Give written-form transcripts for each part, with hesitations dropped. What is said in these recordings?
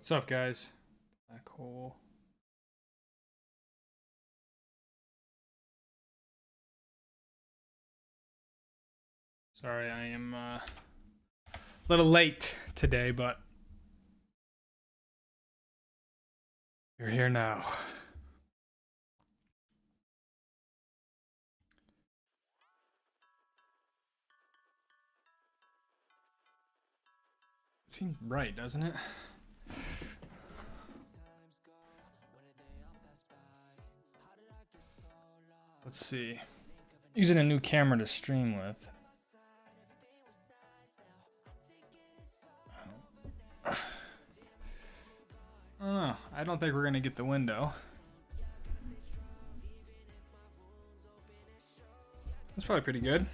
What's up, guys? Black hole. Sorry, I am a little late today, but you're here now. It seems right, doesn't it? Let's see. Using a new camera to stream with. I don't know. I don't think we're gonna get the window. That's probably pretty good.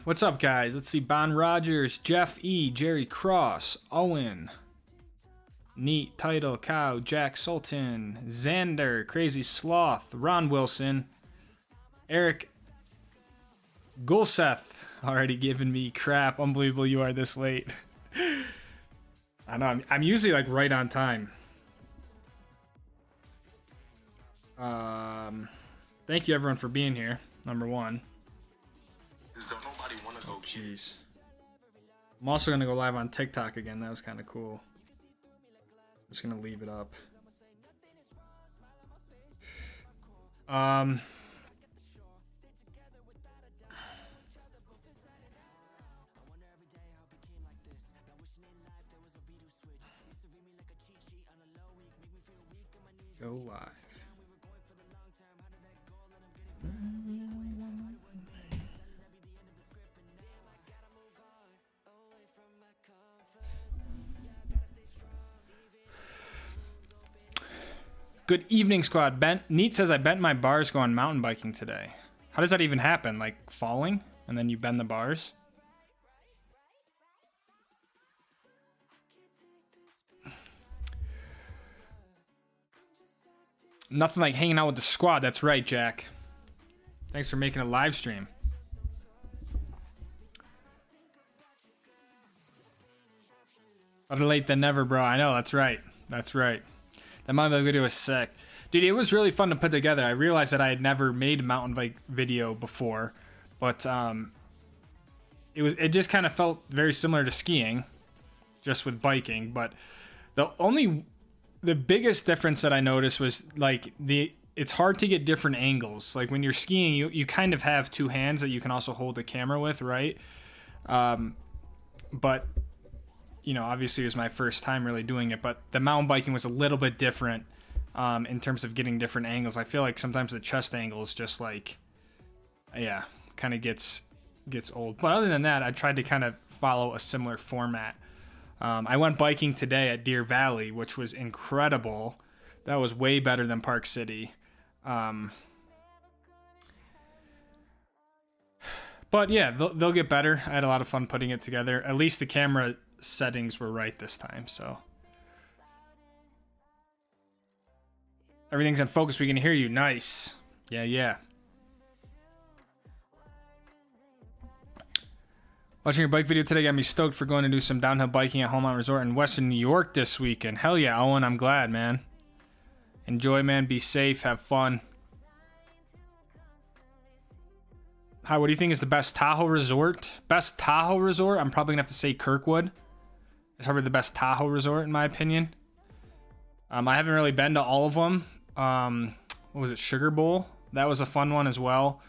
What's up, guys? Let's see. Bon Rogers, Jeff E, Jerry Cross, Owen, Neat Title, Cow, Jack Sultan, Xander, Crazy Sloth, Ron Wilson, Eric Gulseth, already giving me crap. Unbelievable you are this late. I know, I'm usually like right on time. Thank you everyone for being here, number one. Oh, jeez. I'm also gonna go live on TikTok again. That was kind of cool. I'm just gonna leave it up. Go live. Good evening, squad. Neat says I bent my bars going mountain biking today. How does that even happen? Like falling and then you bend the bars? Nothing like hanging out with the squad. That's right, Jack. Thanks for making a live stream. Better late than never, bro. I know, that's right. That's right. That mountain bike video was sick. Dude, it was really fun to put together. I realized that I had never made a mountain bike video before, but it just kind of felt very similar to skiing, just with biking. But the biggest difference that I noticed was like it's hard to get different angles. Like when you're skiing, you kind of have two hands that you can also hold the camera with, right? But you know, obviously it was my first time really doing it, but the mountain biking was a little bit different in terms of getting different angles. I feel like sometimes the chest angle is just like, yeah, kind of gets old. But other than that, I tried to kind of follow a similar format. I went biking today at Deer Valley, which was incredible. That was way better than Park City. But yeah, they'll get better. I had a lot of fun putting it together. At least the camera settings were right this time, so everything's in focus. We can hear you. Nice. Yeah. Watching your bike video today got me stoked for going to do some downhill biking at Home Resort in Western New York this weekend. Hell yeah, Owen. I'm glad, man. Enjoy, man. Be safe. Have fun. Hi, what do you think is the best Tahoe resort? Best Tahoe resort? I'm probably gonna have to say Kirkwood. It's probably the best Tahoe resort in my opinion. I haven't really been to all of them. What was it? Sugar Bowl? That was a fun one as well.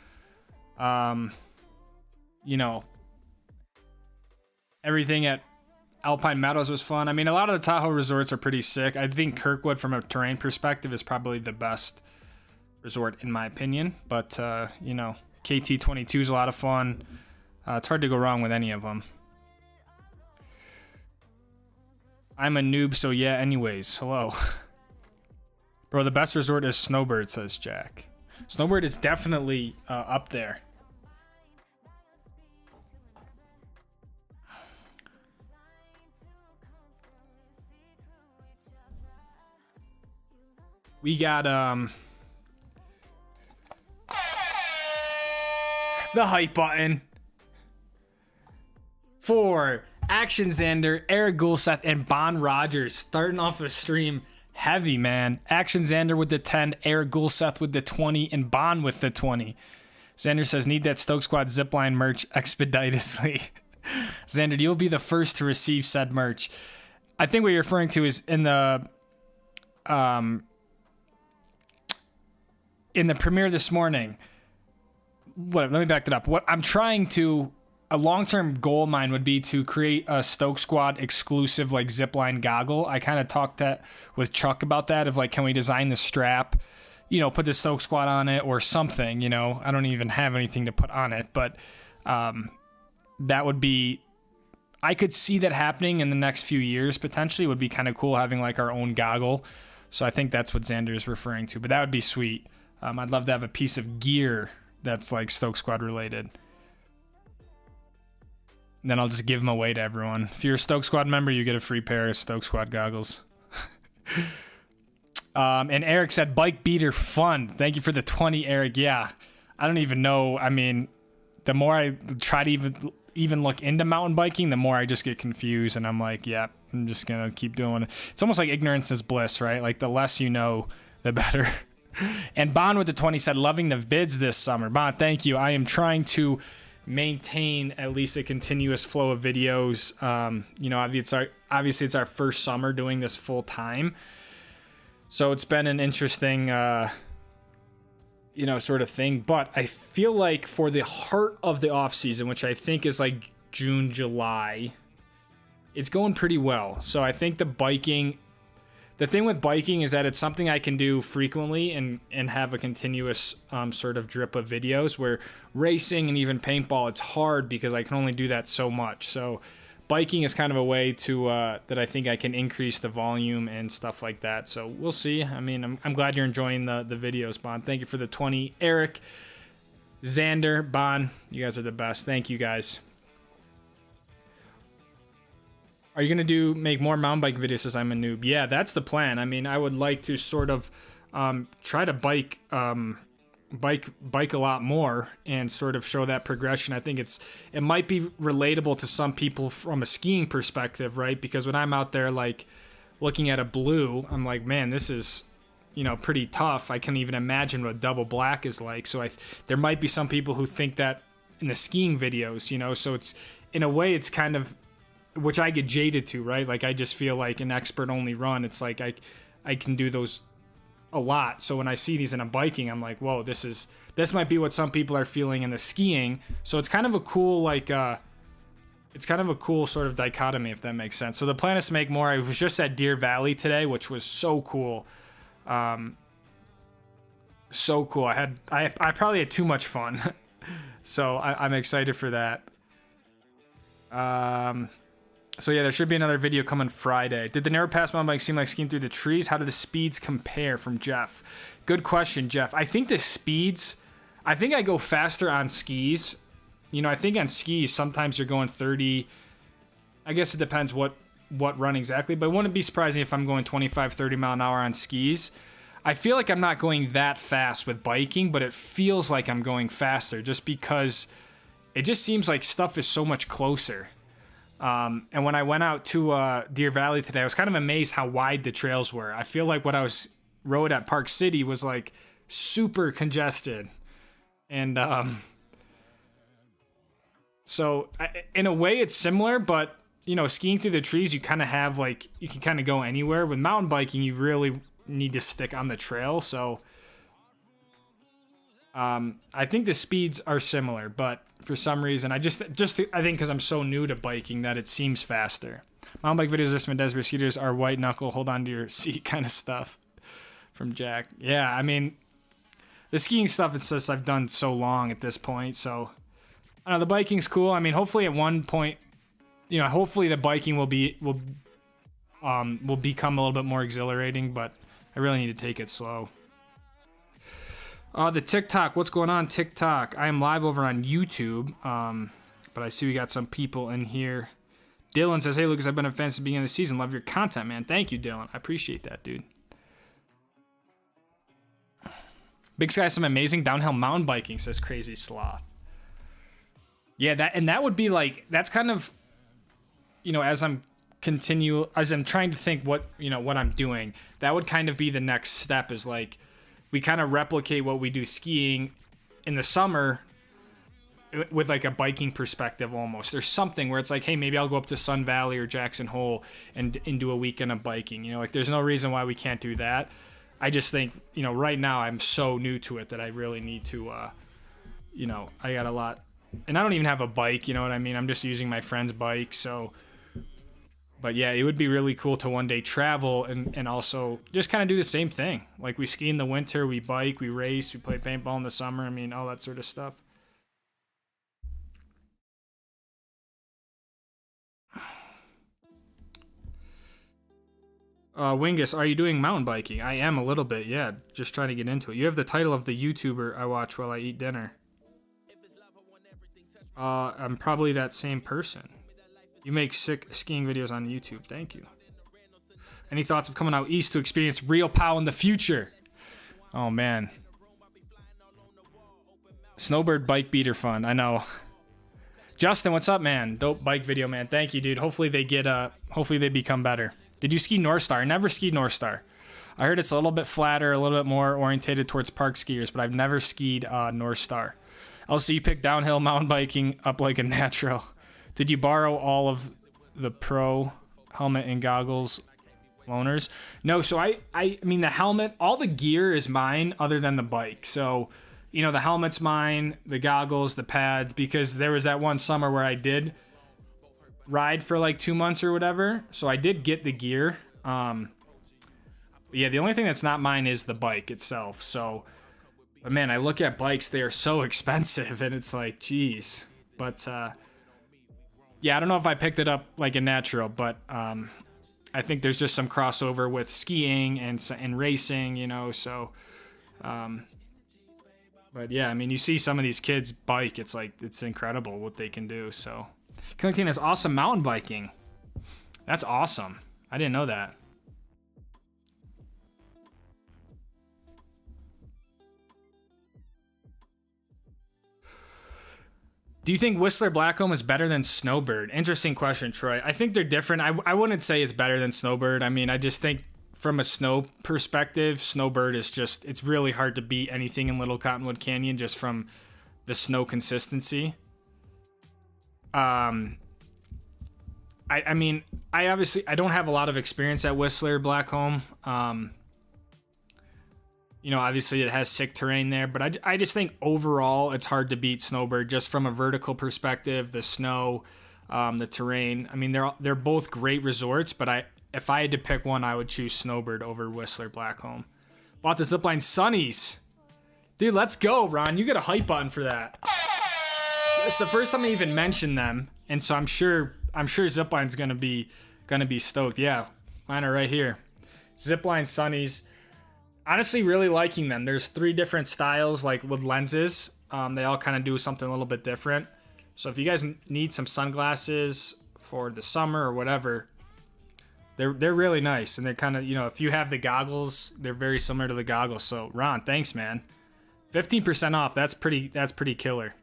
You know, everything at Alpine Meadows was fun. I mean, a lot of the Tahoe resorts are pretty sick. I think Kirkwood, from a terrain perspective, is probably the best resort in my opinion. But, you know, KT22 is a lot of fun. It's hard to go wrong with any of them. I'm a noob, so yeah, anyways. Hello. Bro, the best resort is Snowbird, says Jack. Snowbird is definitely up there. We got The hype button. For Action Xander, Eric Gulseth, and Bon Rogers starting off the stream heavy, man. Action Xander with the 10, Eric Gulseth with the 20, and Bon with the 20. Xander says, need that Stoke Squad zipline merch expeditiously. Xander, you'll be the first to receive said merch. I think what you're referring to is in the premiere this morning. Let me back that up. What I'm trying to, a long-term goal of mine would be to create a Stoke Squad exclusive like zipline goggle. I kind of talked with Chuck about that, of like, can we design the strap, you know, put the Stoke Squad on it or something, you know. I don't even have anything to put on it, but that would be, I could see that happening in the next few years potentially. It would be kind of cool having like our own goggle. So I think that's what Xander is referring to, but that would be sweet. I'd love to have a piece of gear that's like Stoke Squad related. And then I'll just give them away to everyone. If you're a Stoke Squad member, you get a free pair of Stoke Squad goggles. And Eric said, bike beater fun. Thank you for the 20, Eric. Yeah, I don't even know. I mean, the more I try to even look into mountain biking, the more I just get confused. And I'm like, yeah, I'm just going to keep doing it. It's almost like ignorance is bliss, right? Like the less you know, the better. And Bon with the 20 said, loving the vids this summer. Bon, thank you. I am trying to maintain at least a continuous flow of videos. You know, obviously it's our first summer doing this full time. So it's been an interesting, you know, sort of thing. But I feel like for the heart of the off season, which I think is like June, July, it's going pretty well. So I think the thing with biking is that it's something I can do frequently and have a continuous sort of drip of videos, where racing and even paintball, it's hard because I can only do that so much. So biking is kind of a way to that I think I can increase the volume and stuff like that. So we'll see. I mean, I'm glad you're enjoying the videos, Bon. Thank you for the 20. Eric, Xander, Bon, you guys are the best. Thank you, guys. Are you going to make more mountain bike videos as I'm a noob? Yeah, that's the plan. I mean, I would like to sort of try to bike a lot more and sort of show that progression. I think it might be relatable to some people from a skiing perspective, right? Because when I'm out there like looking at a blue, I'm like, man, this is, you know, pretty tough. I can't even imagine what double black is like. So there might be some people who think that in the skiing videos, you know, so it's, in a way, it's kind of, which I get jaded to, right? Like, I just feel like an expert only run. It's like I can do those a lot. So when I see these in a biking, I'm like, whoa, this might be what some people are feeling in the skiing. So it's kind of a cool, like, it's kind of a cool sort of dichotomy, if that makes sense. So the plan is to make more. I was just at Deer Valley today, which was so cool. So cool. I probably had too much fun. So I'm excited for that. So yeah, there should be another video coming Friday. Did the narrow pass mountain bike seem like skiing through the trees? How do the speeds compare? From Jeff. Good question, Jeff. I think the speeds, I think I go faster on skis. You know, I think on skis, sometimes you're going 30. I guess it depends what run exactly, but it wouldn't be surprising if I'm going 25, 30 mile an hour on skis. I feel like I'm not going that fast with biking, but it feels like I'm going faster just because it just seems like stuff is so much closer. And when I went out to Deer Valley today, I was kind of amazed how wide the trails were. I feel like what I rode at Park City was like super congested. And so in a way it's similar, but you know, skiing through the trees, you kind of have like, you can kind of go anywhere. With mountain biking, you really need to stick on the trail. So I think the speeds are similar, but for some reason, I think because I'm so new to biking that it seems faster. Mountain bike videos, this Desbury scooters are white knuckle, hold on to your seat kind of stuff. From Jack. Yeah, I mean, the skiing stuff, it's just I've done so long at this point, so I don't know, the biking's cool. I mean, hopefully at one point, you know, hopefully the biking will become a little bit more exhilarating, but I really need to take it slow. The TikTok, what's going on, TikTok? I am live over on YouTube, but I see we got some people in here. Dylan says, hey, Lucas, I've been a fan since the beginning of the season. Love your content, man. Thank you, Dylan. I appreciate that, dude. Big Sky, some amazing downhill mountain biking, says Crazy Sloth. Yeah, that would be like, that's kind of, you know, as I'm trying to think what I'm doing, that would kind of be the next step, is like we kind of replicate what we do skiing in the summer with like a biking perspective almost. There's something where it's like, hey, maybe I'll go up to Sun Valley or Jackson Hole and do a weekend of biking. You know, like there's no reason why we can't do that. I just think, you know, right now I'm so new to it that I really need to, you know, I got a lot, and I don't even have a bike, you know what I mean? I'm just using my friend's bike. So, but yeah, it would be really cool to one day travel and also just kind of do the same thing. Like we ski in the winter, we bike, we race, we play paintball in the summer. I mean, all that sort of stuff. Wingus, are you doing mountain biking? I am a little bit, yeah. Just trying to get into it. You have the title of the YouTuber I watch while I eat dinner. I'm probably that same person. You make sick skiing videos on YouTube. Thank you. Any thoughts of coming out east to experience real POW in the future? Oh, man. Snowbird bike beater fun. I know. Justin, what's up, man? Dope bike video, man. Thank you, dude. Hopefully they become better. Did you ski North Star? I never skied North Star. I heard it's a little bit flatter, a little bit more orientated towards park skiers, but I've never skied North Star. Also, you picked downhill mountain biking up like a natural. Did you borrow all of the pro helmet and goggles loaners? No, so I mean, the helmet, all the gear is mine other than the bike. So, you know, the helmet's mine, the goggles, the pads, because there was that one summer where I did ride for like 2 months or whatever, so I did get the gear. Yeah, the only thing that's not mine is the bike itself. So, but man, I look at bikes, they are so expensive, and it's like, geez. But yeah, I don't know if I picked it up like a natural, but I think there's just some crossover with skiing and racing, you know. So but yeah, I mean, you see some of these kids bike, it's like, it's incredible what they can do. So Killing has awesome mountain biking. That's awesome. I didn't know that. Do you think Whistler Blackcomb is better than Snowbird? Interesting question, Troy. I think they're different. I wouldn't say it's better than Snowbird. I mean, I just think from a snow perspective, Snowbird is just, it's really hard to beat anything in Little Cottonwood Canyon just from the snow consistency. I mean, I don't have a lot of experience at Whistler Blackcomb. You know, obviously it has sick terrain there, but I just think overall it's hard to beat Snowbird just from a vertical perspective, the snow, the terrain. I mean, they're both great resorts, but if I had to pick one, I would choose Snowbird over Whistler Blackcomb. Bought the Zipline Sunnies. Dude, let's go, Ron. You get a hype button for that. It's the first time I even mentioned them, and so I'm sure Zipline's gonna be stoked. Yeah, mine are right here. Zipline Sunnies. Honestly, really liking them. There's 3 different styles, like with lenses. They all kind of do something a little bit different. So if you guys need some sunglasses for the summer or whatever, they're really nice, and they're kind of, you know, if you have the goggles, they're very similar to the goggles. So Ron, thanks, man. 15% off. That's pretty killer.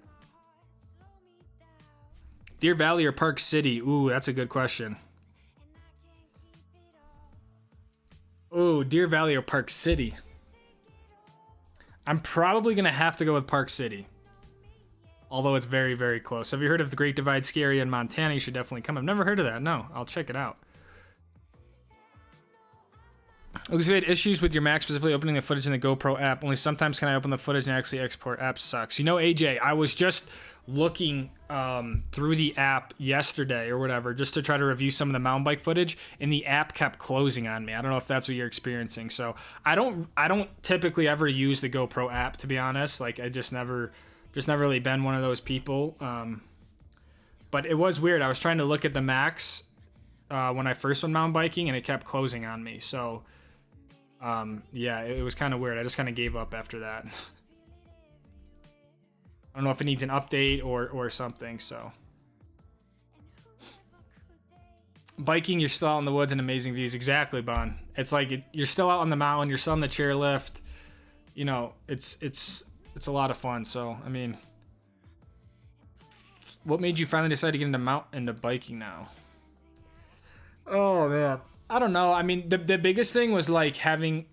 Deer Valley or Park City? Ooh, that's a good question. Ooh, Deer Valley or Park City? I'm probably going to have to go with Park City. Although it's very, very close. Have you heard of the Great Divide Ski Area in Montana? You should definitely come. I've never heard of that. No, I'll check it out. Looks like you had issues with your Mac, specifically opening the footage in the GoPro app. Only sometimes can I open the footage and actually export. App sucks. You know, AJ, I was just looking through the app yesterday or whatever just to try to review some of the mountain bike footage, and the app kept closing on me. I don't know if that's what you're experiencing. So I don't typically ever use the GoPro app, to be honest. Like, I just never really been one of those people. But it was weird. I was trying to look at the Max when I first went mountain biking, and it kept closing on me. So yeah, it was kind of weird. I just kind of gave up after that. I don't know if it needs an update or something. So biking, you're still out in the woods and amazing views. Exactly, Bon. It's like you're still out on the mountain. You're still on the chairlift. You know, it's a lot of fun. So I mean, What made you finally decide to get into biking now? Oh man, I don't know. I mean, the biggest thing was like having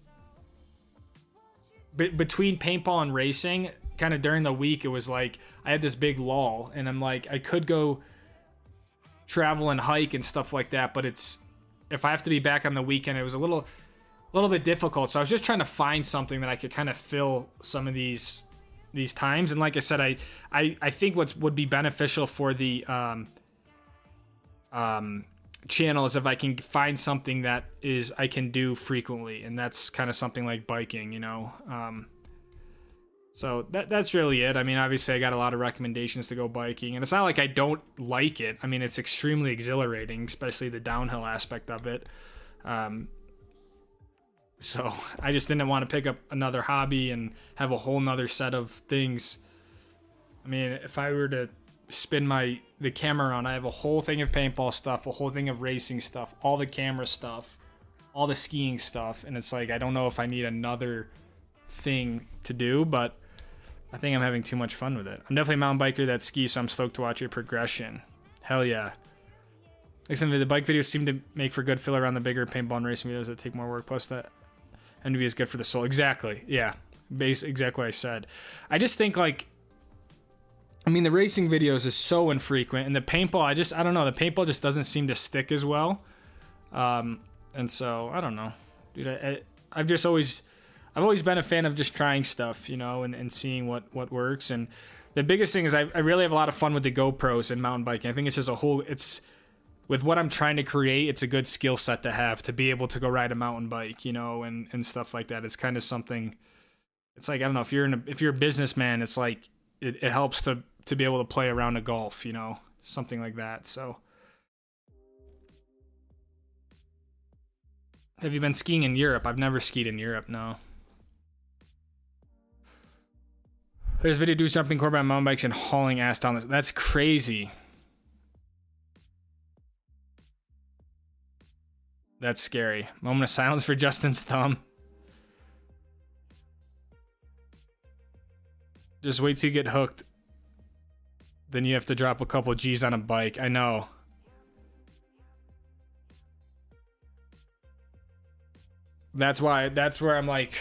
between paintball and racing, kind of during the week, it was like I had this big lull, and I'm like, I could go travel and hike and stuff like that, but it's if I have to be back on the weekend, it was a little bit difficult. So I was just trying to find something that I could kind of fill some of these times. And like I said, I think what would be beneficial for the channel is if I can find something that is I can do frequently, and that's kind of something like biking, you know. So that's really it. I mean, obviously I got a lot of recommendations to go biking, and it's not like I don't like it. I mean, it's extremely exhilarating, especially the downhill aspect of it. So I just didn't want to pick up another hobby and have a whole nother set of things. I mean, if I were to spin the camera around, I have a whole thing of paintball stuff, a whole thing of racing stuff, all the camera stuff, all the skiing stuff, and it's like I don't know if I need another thing to do, but I think I'm having too much fun with it. I'm definitely a mountain biker that skis, so I'm stoked to watch your progression. Hell yeah. Listen, the bike videos seem to make for good filler on the bigger paintball and racing videos that take more work, plus that MTB is good for the soul. Exactly, yeah. Exactly what I said. I just think like, I mean, the racing videos is so infrequent, and the paintball, I don't know, the paintball just doesn't seem to stick as well. And so, I don't know. Dude, I've always been a fan of just trying stuff, you know, and seeing what works. And the biggest thing is I really have a lot of fun with the GoPros and mountain biking. I think it's just it's with what I'm trying to create, it's a good skill set to have to be able to go ride a mountain bike, you know, and stuff like that. It's kind of something, it's like, I don't know, if you're a businessman, it's like, it helps to be able to play around a golf, you know, something like that. So have you been skiing in Europe? I've never skied in Europe, no. There's video dudes jumping core on mountain bikes and hauling ass down this. That's crazy. That's scary. Moment of silence for Justin's thumb. Just wait till you get hooked. Then you have to drop a couple G's on a bike. I know. That's where I'm like,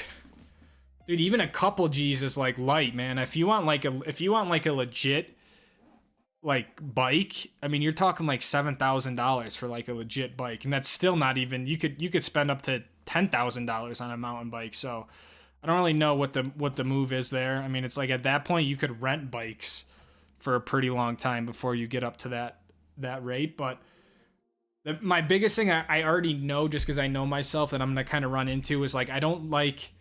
dude, even a couple G's is like light, man. If you want like a legit like bike, I mean, you're talking like $7,000 for like a legit bike, and that's still not even. You could spend up to $10,000 on a mountain bike. So I don't really know what the move is there. I mean, it's like at that point you could rent bikes for a pretty long time before you get up to that rate. But my biggest thing I already know, just because I know myself, that I'm gonna kind of run into is like, I don't like,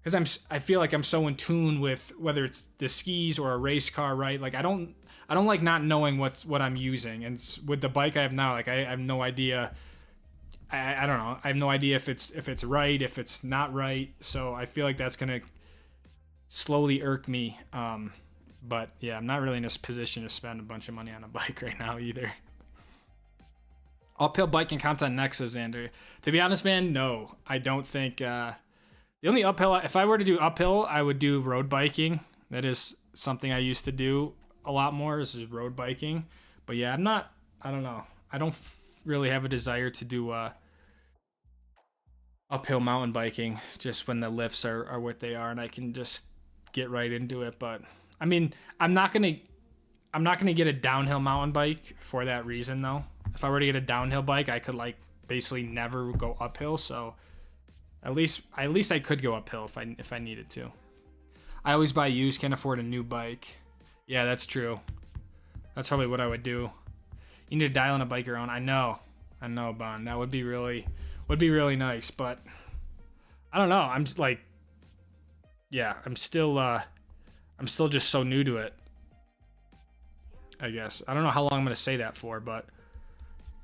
because I feel like I'm so in tune with whether it's the skis or a race car, right? Like I don't like not knowing what I'm using. And with the bike I have now, like I have no idea. I don't know. I have no idea if it's right, if it's not right. So I feel like that's gonna slowly irk me. But yeah, I'm not really in this position to spend a bunch of money on a bike right now either. Uphill biking content next, says Xander. To be honest, man, no. I don't think... the only uphill... If I were to do uphill, I would do road biking. That is something I used to do a lot more, is road biking. But yeah, I'm not... I don't know. I don't really have a desire to do uphill mountain biking just when the lifts are what they are and I can just get right into it. But, I mean, I'm not gonna get a downhill mountain bike for that reason, though. If I were to get a downhill bike, I could like basically never go uphill. So at least I could go uphill if I needed to. I always buy used, can't afford a new bike. Yeah, that's true. That's probably what I would do. You need to dial in a bike your own. I know, Bon. That would be really nice. But I don't know. I'm just like, yeah, I'm still just so new to it. I guess I don't know how long I'm gonna say that for, but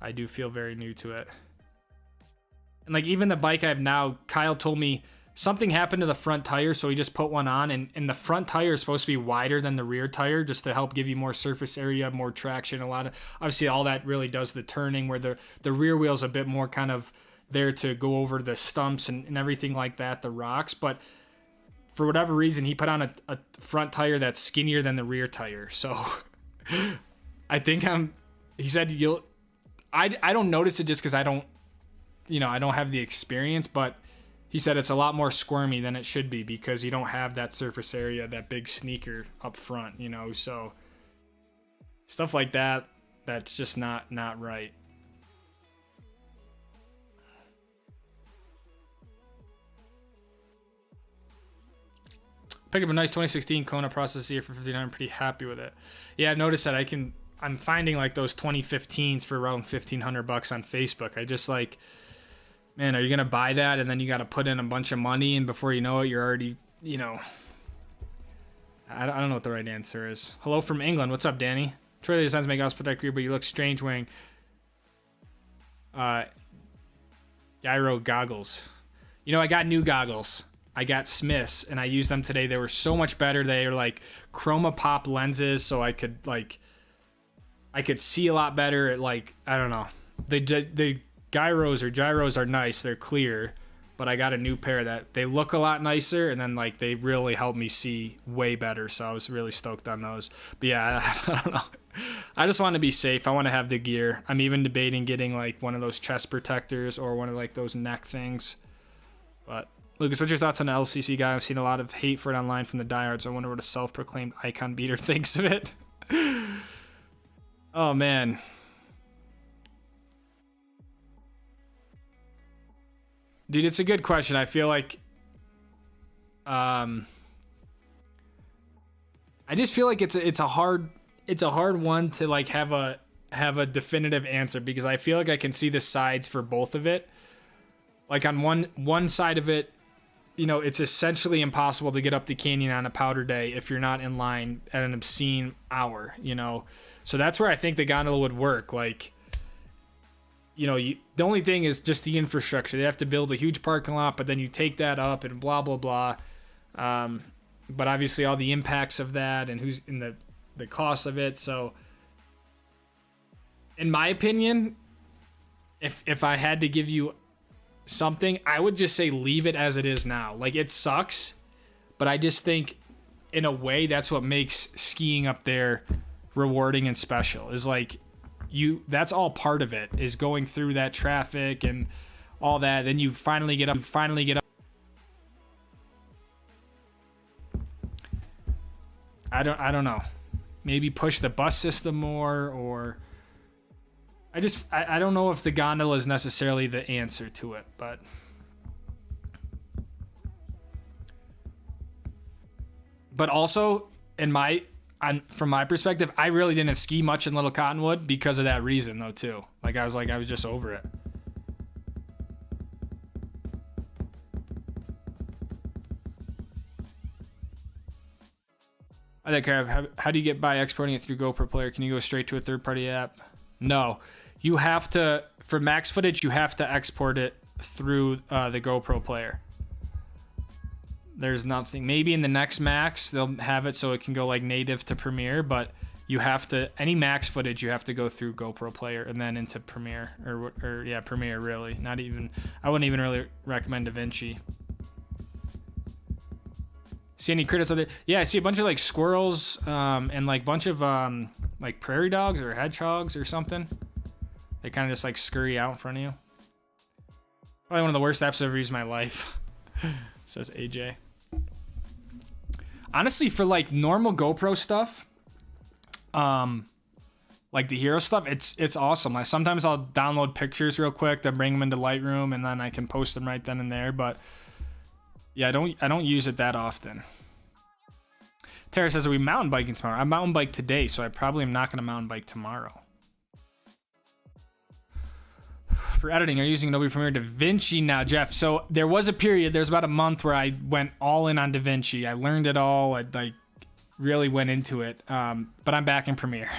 I do feel very new to it. And like even the bike I have now, Kyle told me something happened to the front tire, so he just put one on, and the front tire is supposed to be wider than the rear tire just to help give you more surface area, more traction. Obviously all that really does the turning, where the rear wheel's a bit more kind of there to go over the stumps and everything like that, the rocks. But for whatever reason, he put on a front tire that's skinnier than the rear tire. So I think he said I don't notice it just because I don't, I don't have the experience, but he said it's a lot more squirmy than it should be because you don't have that surface area, that big sneaker up front, so stuff like that, that's just not right. Picked up a nice 2016 Kona processor here for $1,500. I'm pretty happy with it. Yeah, I've noticed that I'm finding like those 2015s for around $1,500 on Facebook. I just like, man, are you gonna buy that and then you got to put in a bunch of money and before you know it, you're already, I don't know what the right answer is. Hello from England. What's up, Danny? Troy designs make us protect you, but you look strange wearing gyro goggles. I got new goggles. I got Smiths and I used them today. They were so much better. They are like chroma pop lenses, so I could see a lot better at like, I don't know. The gyros are nice. They're clear, but I got a new pair that they look a lot nicer and then like they really help me see way better. So I was really stoked on those. But yeah, I don't know. I just want to be safe. I want to have the gear. I'm even debating getting like one of those chest protectors or one of like those neck things. But Lucas, what's your thoughts on the LCC guy? I've seen a lot of hate for it online from the diehards. I wonder what a self-proclaimed icon beater thinks of it. Oh, man. Dude, it's a good question. I feel like... I just feel like it's a hard one to like have a definitive answer because I feel like I can see the sides for both of it. Like on one side of it, it's essentially impossible to get up the canyon on a powder day if you're not in line at an obscene hour, So that's where I think the gondola would work. Like, the only thing is just the infrastructure. They have to build a huge parking lot, but then you take that up and blah, blah, blah. But obviously all the impacts of that and who's in the cost of it. So in my opinion, if I had to give you something, I would just say leave it as it is now. Like, it sucks, but I just think in a way that's what makes skiing up there rewarding and special, is like that's all part of it, is going through that traffic and all that. Then you finally get up. I don't know. Maybe push the bus system more, or I don't know if the gondola is necessarily the answer to it, but also from my perspective, I really didn't ski much in Little Cottonwood because of that reason though too. Like I was just over it. I think how do you get by exporting it through GoPro Player? Can you go straight to a third-party app? No, you have to, for max footage, you have to export it through the GoPro Player. There's nothing. Maybe in the next max they'll have it so it can go like native to Premiere, but you have to, any max footage you have to go through GoPro Player and then into Premiere or yeah, Premiere really. Not even, I wouldn't even really recommend DaVinci. See any critters out there? Yeah, I see a bunch of like squirrels and like bunch of like prairie dogs or hedgehogs or something. They kind of just like scurry out in front of you. Probably one of the worst apps I've ever used in my life, says AJ. Honestly, for like normal GoPro stuff, like the hero stuff, it's awesome. Like sometimes I'll download pictures real quick, then bring them into Lightroom, and then I can post them right then and there. But yeah, I don't use it that often. Tara says, are we mountain biking tomorrow? I mountain bike today, so I probably am not going to mountain bike tomorrow. For editing, are you using Adobe Premiere DaVinci now, Jeff? So there was a period, there's about a month where I went all in on DaVinci. I learned it all. I like really went into it. But I'm back in Premiere.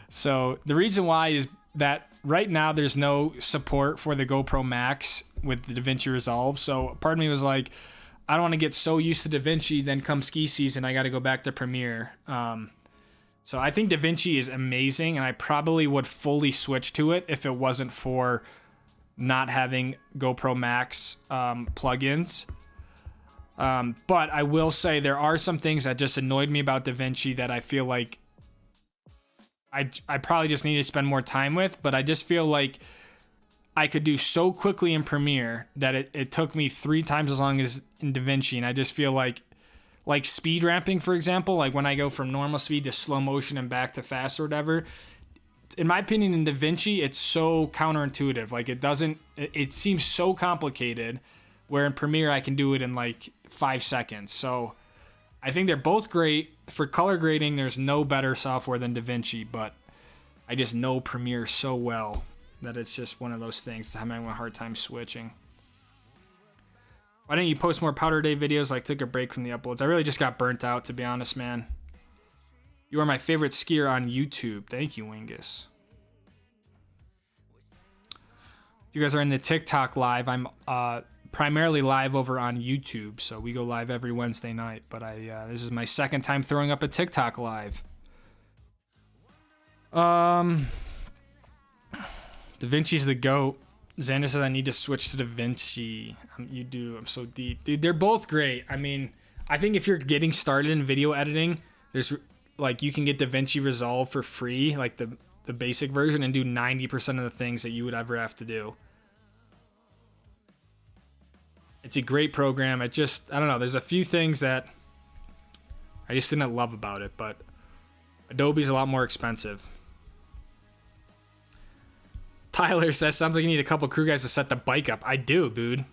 So the reason why is that right now there's no support for the GoPro Max with the DaVinci Resolve. So part of me was like, I don't want to get so used to DaVinci, then come ski season, I got to go back to Premiere. So I think DaVinci is amazing, and I probably would fully switch to it if it wasn't for not having GoPro Max plugins. But I will say there are some things that just annoyed me about DaVinci that I feel like I probably just need to spend more time with, but I just feel like I could do so quickly in Premiere that it took me 3 times as long as in DaVinci. And I just feel like speed ramping, for example, like when I go from normal speed to slow motion and back to fast or whatever, in my opinion, in DaVinci, it's so counterintuitive. Like it seems so complicated, where in Premiere, I can do it in like 5 seconds. So I think they're both great. For color grading, there's no better software than DaVinci, but I just know Premiere so well that it's just one of those things I'm having a hard time switching. Why didn't you post more Powder Day videos? Like, took a break from the uploads. I really just got burnt out, to be honest, man. You are my favorite skier on YouTube. Thank you, Wingus. If you guys are in the TikTok live, I'm primarily live over on YouTube, so we go live every Wednesday night. But this is my second time throwing up a TikTok live. DaVinci's the GOAT. Xander says I need to switch to DaVinci. You do. I'm so deep. Dude, they're both great. I mean, I think if you're getting started in video editing, there's like you can get DaVinci Resolve for free, like the basic version, and do 90% of the things that you would ever have to do. It's a great program. I don't know. There's a few things that I just didn't love about it, but Adobe's a lot more expensive. Tyler says, sounds like you need a couple crew guys to set the bike up. I do, dude.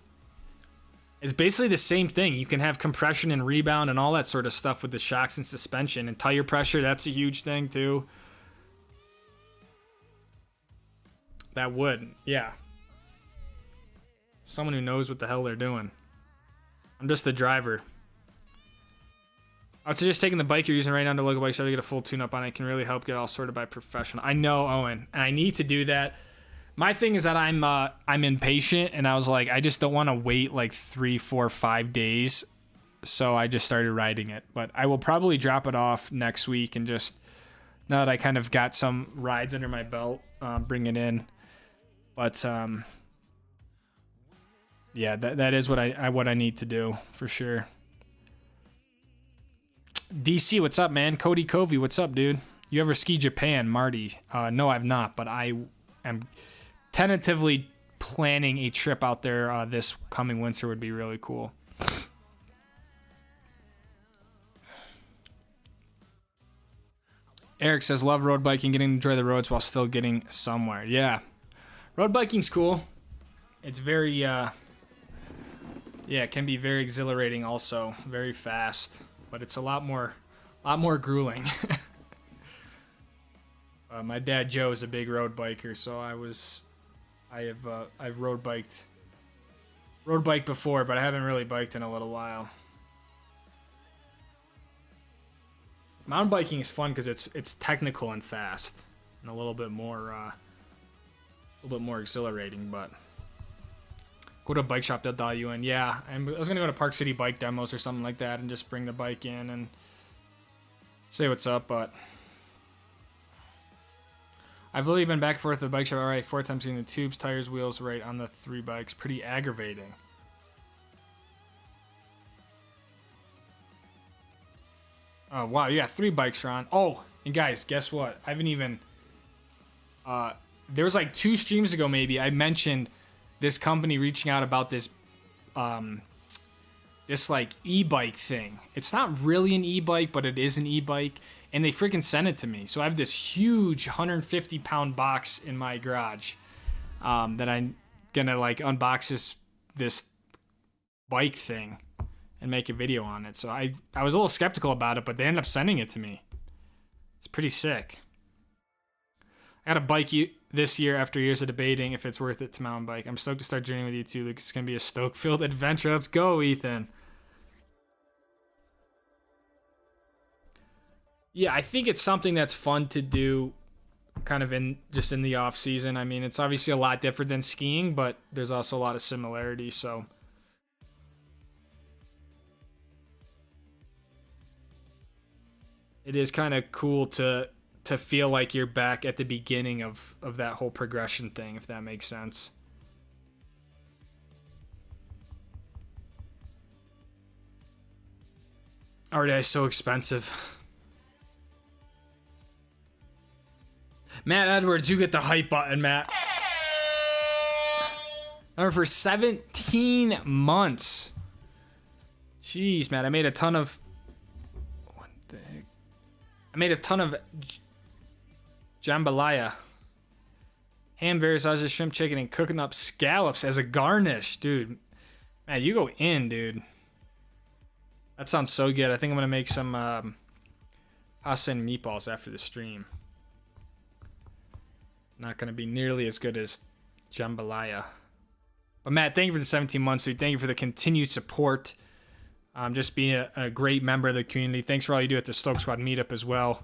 It's basically the same thing. You can have compression and rebound and all that sort of stuff with the shocks and suspension. And tire pressure, that's a huge thing too. That would, yeah. Someone who knows what the hell they're doing. I'm just the driver. I would suggest taking the bike you're using right now to local bike shop to get a full tune-up on it. It can really help get all sorted by professional. I know, Owen, and I need to do that. My thing is that I'm impatient, and I was like, I just don't want to wait like 3, 4, 5 days. So I just started riding it. But I will probably drop it off next week and just, now that I kind of got some rides under my belt, bring it in. But yeah, that is what I need to do for sure. DC, what's up, man? Cody Covey, what's up, dude? You ever ski Japan, Marty? No, I've not, but I am tentatively planning a trip out there this coming winter. Would be really cool. Eric says, love road biking, getting to enjoy the roads while still getting somewhere. Yeah. Road biking's cool. It's very, yeah, it can be very exhilarating also. Very fast. But it's a lot more grueling. My dad Joe is a big road biker, so I've road biked before, but I haven't really biked in a little while. Mountain biking is fun because it's technical and fast, and a little bit more exhilarating. But go to a bike shop, they'll dial you in. Yeah, I was gonna go to Park City bike demos or something like that, and just bring the bike in and say what's up. But I've literally been back and forth to the bike shop. All right, 4 times getting the tubes, tires, wheels right on the 3 bikes. Pretty aggravating. Oh wow, yeah, 3 bikes, Ron. Oh, and guys, guess what? I haven't even. There was like 2 streams ago, maybe I mentioned this company reaching out about this, this like e-bike thing. It's not really an e-bike, but it is an e-bike, and they freaking sent it to me. So I have this huge 150-pound box in my garage that I'm gonna like unbox this bike thing and make a video on it. So I was a little skeptical about it, but they ended up sending it to me. It's pretty sick. I got a bike this year after years of debating if it's worth it to mountain bike. I'm stoked to start journeying with you too. It's going to be a Stoke-filled adventure. Let's go, Ethan. Yeah, I think it's something that's fun to do kind of in the off season. I mean, it's obviously a lot different than skiing, but there's also a lot of similarities, so it is kind of cool to feel like you're back at the beginning of that whole progression thing, if that makes sense. RDI is so expensive. Matt Edwards, you get the hype button, Matt. Number for 17 months. Jeez, Matt, I made a ton of... What the heck? I made a ton of jambalaya. Ham, various sizes of shrimp, chicken, and cooking up scallops as a garnish. Dude, man, you go in, dude. That sounds so good. I think I'm going to make some pasta and meatballs after the stream. Not going to be nearly as good as jambalaya. But Matt, thank you for the 17 months, dude. Thank you for the continued support. Just being a great member of the community. Thanks for all you do at the Stoke Squad meetup as well.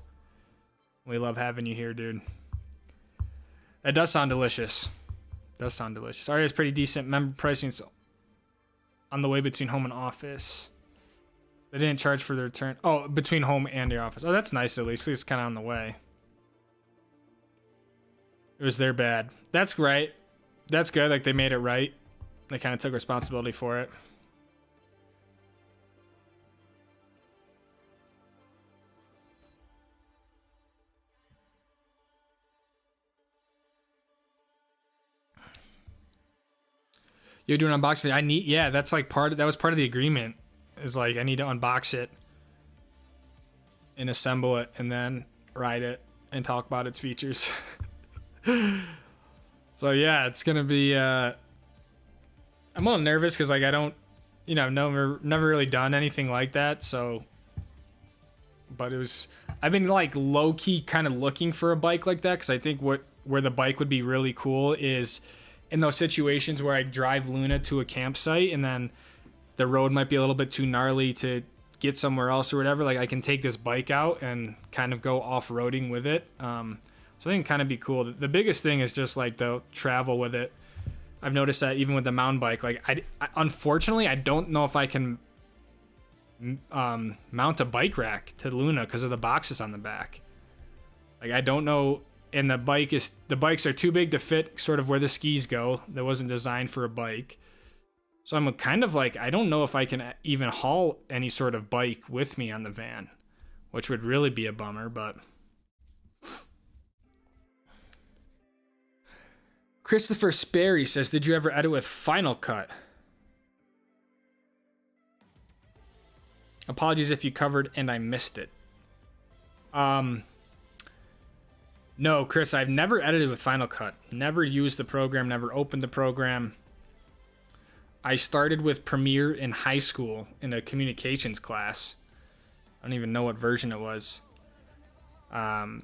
We love having you here, dude. That does sound delicious. Does sound delicious. Alright, it's pretty decent. Member pricing on the way between home and office. They didn't charge for the return. Oh, between home and your office. Oh, that's nice at least. At least it's kind of on the way. It was their bad. That's right. That's good. Like, they made it right. They kind of took responsibility for it. You're doing an unboxing. I need, yeah, that's like that was part of the agreement. Is like, I need to unbox it and assemble it and then ride it and talk about its features. So yeah, it's gonna be I'm a little nervous because like I don't, you know, never really done anything like that, so but I've been like low-key kind of looking for a bike like that because I think where the bike would be really cool is in those situations where I drive Luna to a campsite and then the road might be a little bit too gnarly to get somewhere else or whatever. Like I can take this bike out and kind of go off-roading with it. So I think it'd kind of be cool. The biggest thing is just like the travel with it. I've noticed that even with the mountain bike, like I unfortunately, I don't know if I can mount a bike rack to Luna because of the boxes on the back. Like I don't know. And the bikes are too big to fit sort of where the skis go. That wasn't designed for a bike. So I'm kind of like, I don't know if I can even haul any sort of bike with me on the van, which would really be a bummer, but. Christopher Sperry says, did you ever edit with Final Cut? Apologies if you covered and I missed it. No, Chris, I've never edited with Final Cut. Never used the program, never opened the program. I started with Premiere in high school in a communications class. I don't even know what version it was. And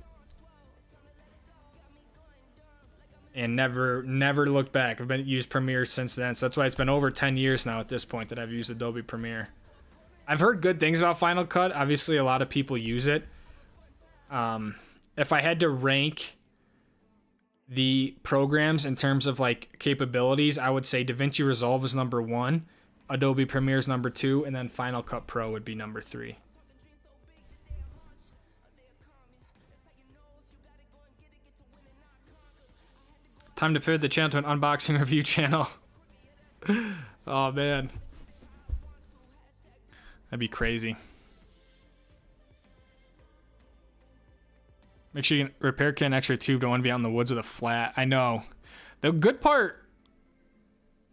never looked back. I've used Premiere since then. So that's why it's been over 10 years now at this point that I've used Adobe Premiere. I've heard good things about Final Cut. Obviously, a lot of people use it. If I had to rank the programs in terms of like capabilities, I would say DaVinci Resolve is number 1, Adobe Premiere is number 2, and then Final Cut Pro would be number 3. Time to pivot the channel to an unboxing review channel. Oh man, that'd be crazy. Make sure you can repair kit an extra tube. Don't want to be out in the woods with a flat. I know. The good part.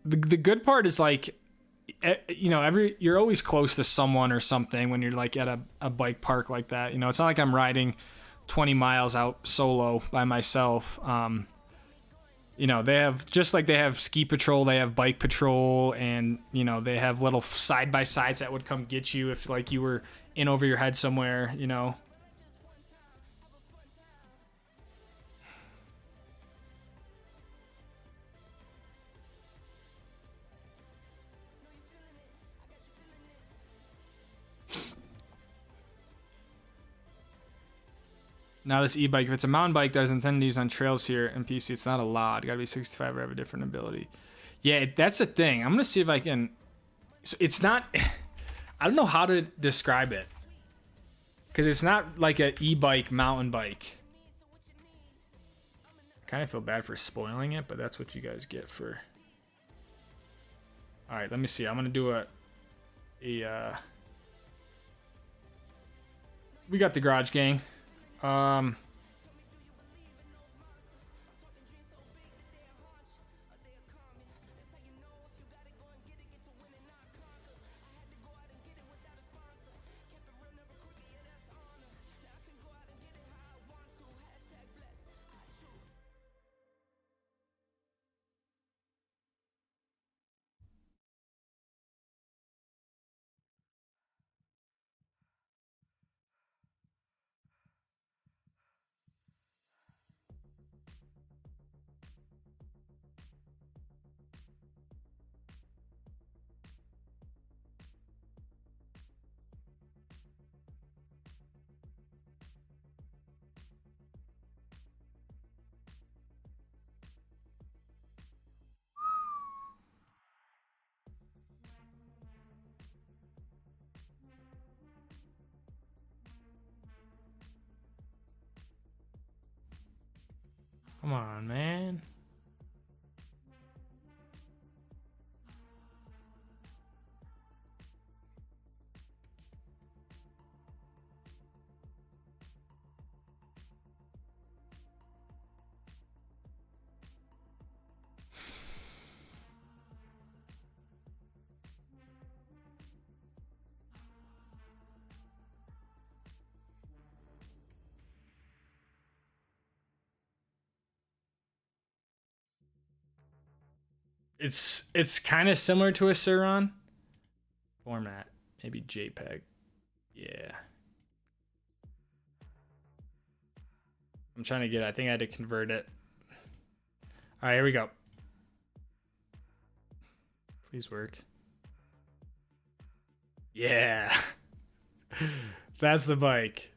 The good part is like, you know, you're always close to someone or something when you're like at a bike park like that. You know, it's not like I'm riding 20 miles out solo by myself. You know, they have, just like they have ski patrol, they have bike patrol, and you know, they have little side by sides that would come get you if like you were in over your head somewhere. You know. Now this e-bike, if it's a mountain bike that is intended to use on trails here in PC, it's not allowed. Gotta be 65 or have a different ability. Yeah, that's the thing. I'm gonna see if I can. So it's not. I don't know how to describe it, because it's not like an e-bike mountain bike. I kind of feel bad for spoiling it, but that's what you guys get for. All right, let me see. I'm gonna do we got the Garage Gang. Come on, man. It's kind of similar to a Suron format, maybe JPEG. Yeah. I'm trying to get it. I think I had to convert it. All right, here we go. Please work. Yeah. That's the bike.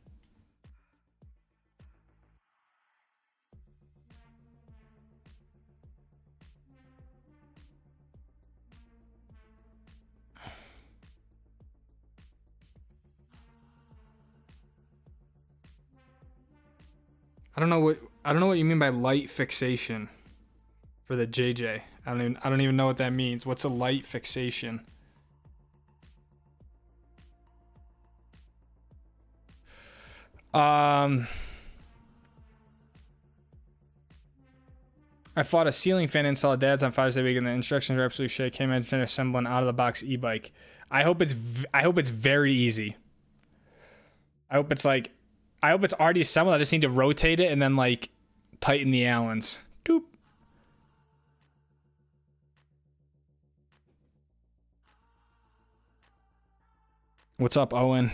I don't know what you mean by light fixation for the JJ. I don't even know what that means. What's a light fixation? I fought a ceiling fan install at Dad's on Father's Day week, and the instructions are absolutely shit. Can't imagine trying to assemble an out of the box e-bike. I hope it's very easy. I hope it's already assembled. I just need to rotate it and then like tighten the Allens. Doop. What's up, Owen?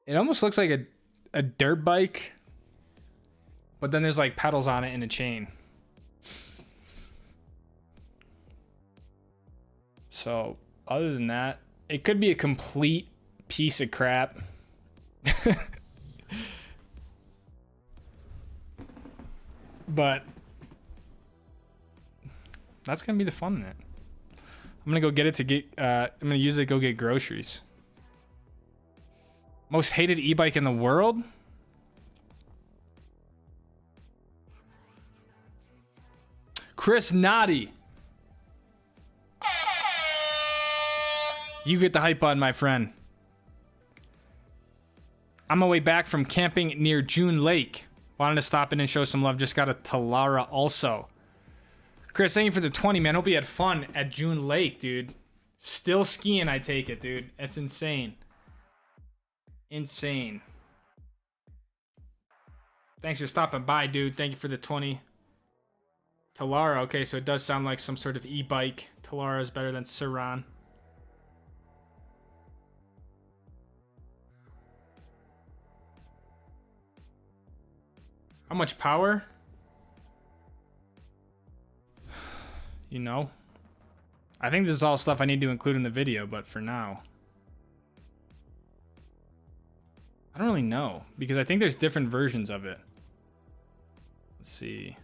It almost looks like a dirt bike, but then there's like pedals on it and a chain. So other than that, it could be a complete piece of crap. But that's gonna be the fun in it. I'm gonna go get it to get I'm gonna use it to go get groceries. Most hated e-bike in the world? Chris Noddy. You get the hype button, my friend. On my way back from camping near June Lake. Wanted to stop in and show some love. Just got a Talara also. Chris, thank you for the 20, man. Hope you had fun at June Lake, dude. Still skiing, I take it, dude. It's insane. Insane. Thanks for stopping by, dude. Thank you for the 20. Talara, okay, so it does sound like some sort of e-bike. Talara is better than Suron. How much power? You know? I think this is all stuff I need to include in the video, but for now. I don't really know, because I think there's different versions of it. Let's see.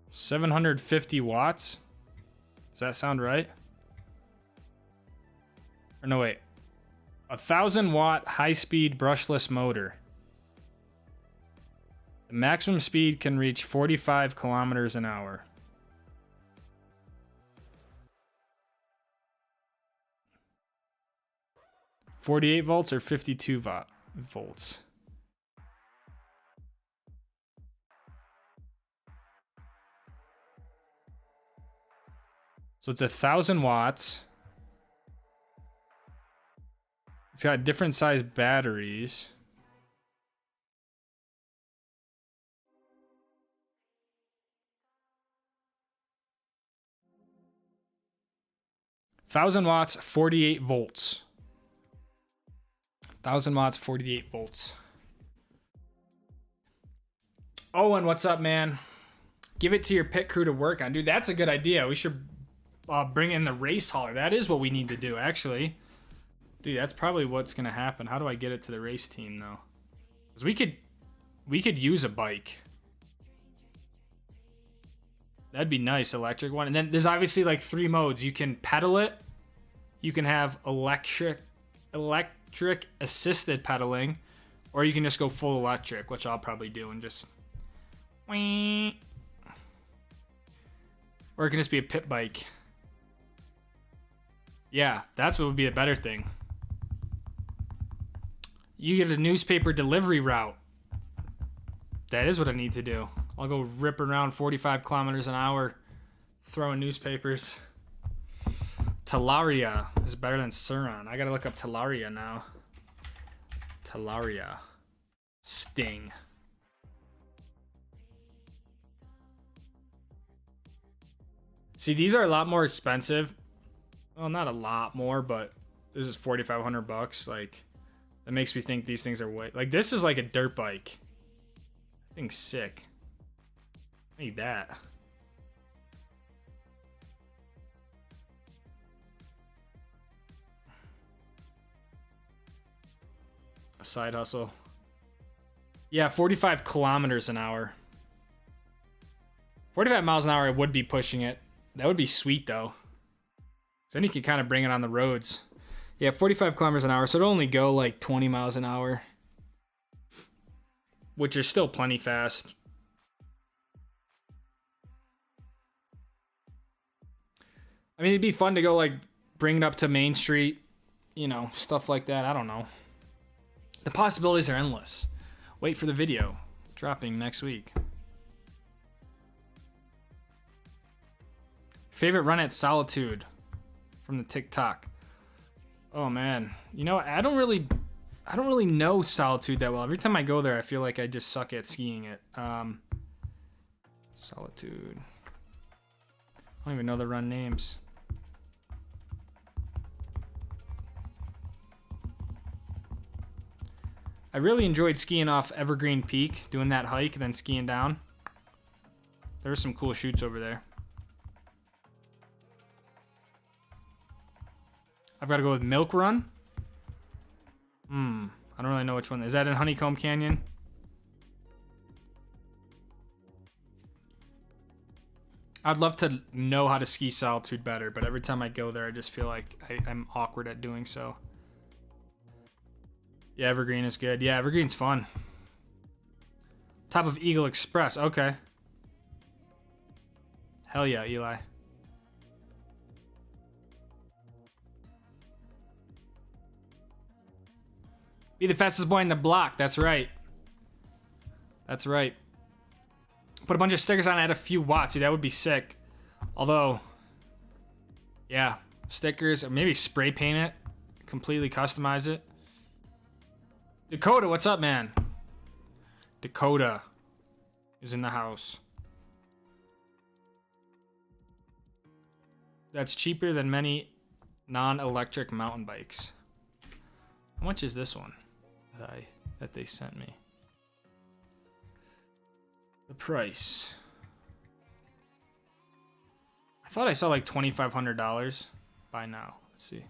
750 watts? Does that sound right? Or no, wait. 1,000-watt high-speed brushless motor. The maximum speed can reach 45 kilometers an hour. $48 volts or 52 volts? So it's 1,000 watts. It's got different size batteries. Thousand watts, 48 volts. 1,000 watts, 48 volts. Owen, what's up, man? Give it to your pit crew to work on. Dude, that's a good idea. We should bring in the race hauler. That is what we need to do, actually. Dude, that's probably what's going to happen. How do I get it to the race team, though? Because we could use a bike. That'd be nice, electric one. And then there's obviously like 3 modes. You can pedal it, You can have electric assisted pedaling, or you can just go full electric, which I'll probably do and just. Or it can just be a pit bike. Yeah, that's what would be a better thing. You get a newspaper delivery route. That is what I need to do. I'll go rip around 45 kilometers an hour, throwing newspapers. Talaria is better than Suron. I gotta look up Talaria now. Talaria. Sting. See, these are a lot more expensive. Well, not a lot more, but this is $4,500. Like, that makes me think these things are way. Like, this is like a dirt bike. That thing's sick. I need that. A side hustle. Yeah, 45 kilometers an hour. 45 miles an hour, I would be pushing it. That would be sweet, though. So then you can kind of bring it on the roads. Yeah, 45 kilometers an hour, so it'll only go like 20 miles an hour. Which is still plenty fast. I mean, it'd be fun to go like bring it up to Main Street, you know, stuff like that. I don't know. The possibilities are endless. Wait for the video. Dropping next week. Favorite run at Solitude from the TikTok. Oh man, you know, I don't really know Solitude that well. Every time I go there, I feel like I just suck at skiing it. Solitude. I don't even know the run names. I really enjoyed skiing off Evergreen Peak, doing that hike and then skiing down. There were some cool shoots over there. I've got to go with Milk Run. I don't really know which one. Is that in Honeycomb Canyon? I'd love to know how to ski Solitude better, but every time I go there, I just feel like I'm awkward at doing so. Yeah, Evergreen is good. Yeah, Evergreen's fun. Top of Eagle Express. Okay. Hell yeah, Eli. Be the fastest boy in the block. That's right. That's right. Put a bunch of stickers on, add a few watts. Dude, that would be sick. Although, yeah, stickers, or maybe spray paint it, completely customize it. Dakota, what's up, man? Dakota is in the house. That's cheaper than many non-electric mountain bikes. How much is this one that they sent me? The price. I thought I saw like $2,500 by now. Let's see.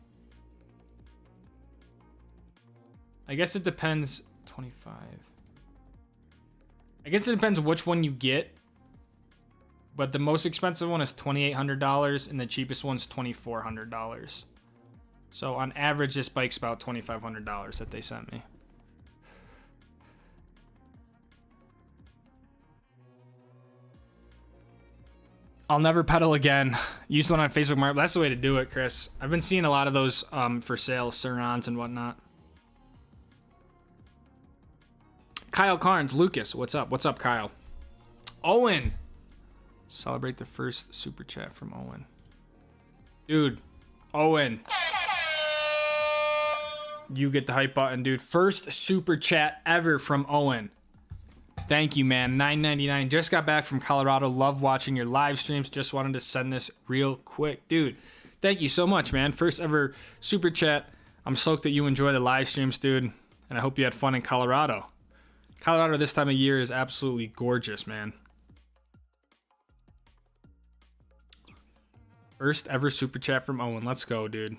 I guess it depends. 25. I guess it depends which one you get. But the most expensive one is $2,800 and the cheapest one's $2,400. So on average, this bike's about $2,500 that they sent me. I'll never pedal again. Used one on Facebook Market. That's the way to do it, Chris. I've been seeing a lot of those for sale, Surons and whatnot. Kyle Carnes, Lucas, what's up? What's up, Kyle? Owen. Celebrate the first super chat from Owen. Dude, Owen. You get the hype button, dude. First super chat ever from Owen. Thank you, man. $9.99. Just got back from Colorado. Love watching your live streams. Just wanted to send this real quick. Dude, thank you so much, man. First ever super chat. I'm stoked that you enjoy the live streams, dude. And I hope you had fun in Colorado. Colorado this time of year is absolutely gorgeous, man. First ever super chat from Owen. Let's go, dude.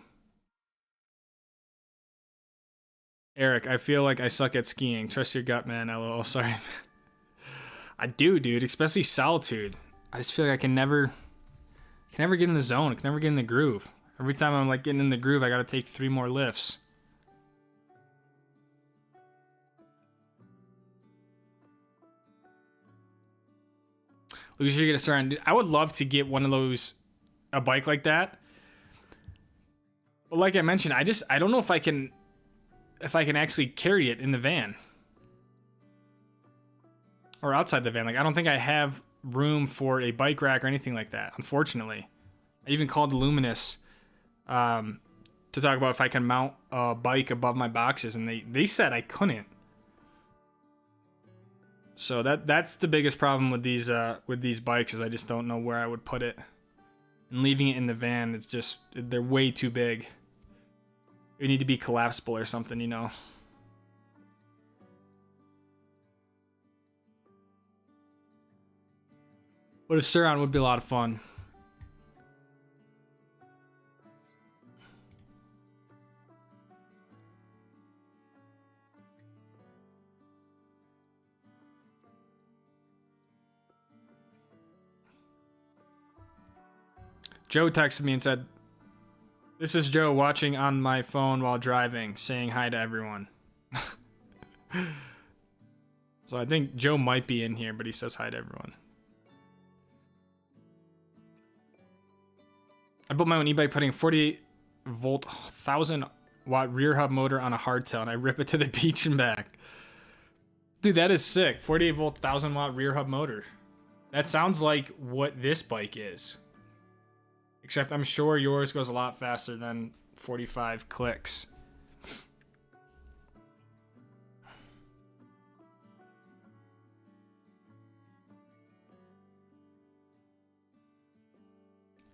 Eric, I feel like I suck at skiing. Trust your gut, man. LOL. Sorry. I do, dude. Especially Solitude. I just feel like I can never get in the zone. I can never get in the groove. Every time I'm like getting in the groove, I gotta take 3 more lifts. We should get a start. I would love to get one of those, a bike like that. But like I mentioned, I don't know if I can actually carry it in the van. Or outside the van. Like, I don't think I have room for a bike rack or anything like that, unfortunately. I even called Luminous to talk about if I can mount a bike above my boxes, and they said I couldn't. So that's the biggest problem with these bikes, is I just don't know where I would put it. And leaving it in the van, it's just, they're way too big. They need to be collapsible or something, you know. But a Suron would be a lot of fun. Joe texted me and said, "This is Joe watching on my phone while driving, saying hi to everyone." So I think Joe might be in here, but he says hi to everyone. I built my own e-bike putting a 48-volt, 1,000-watt rear hub motor on a hardtail, and I rip it to the beach and back. Dude, that is sick. 48-volt, 1,000-watt rear hub motor. That sounds like what this bike is. Except I'm sure yours goes a lot faster than 45 clicks.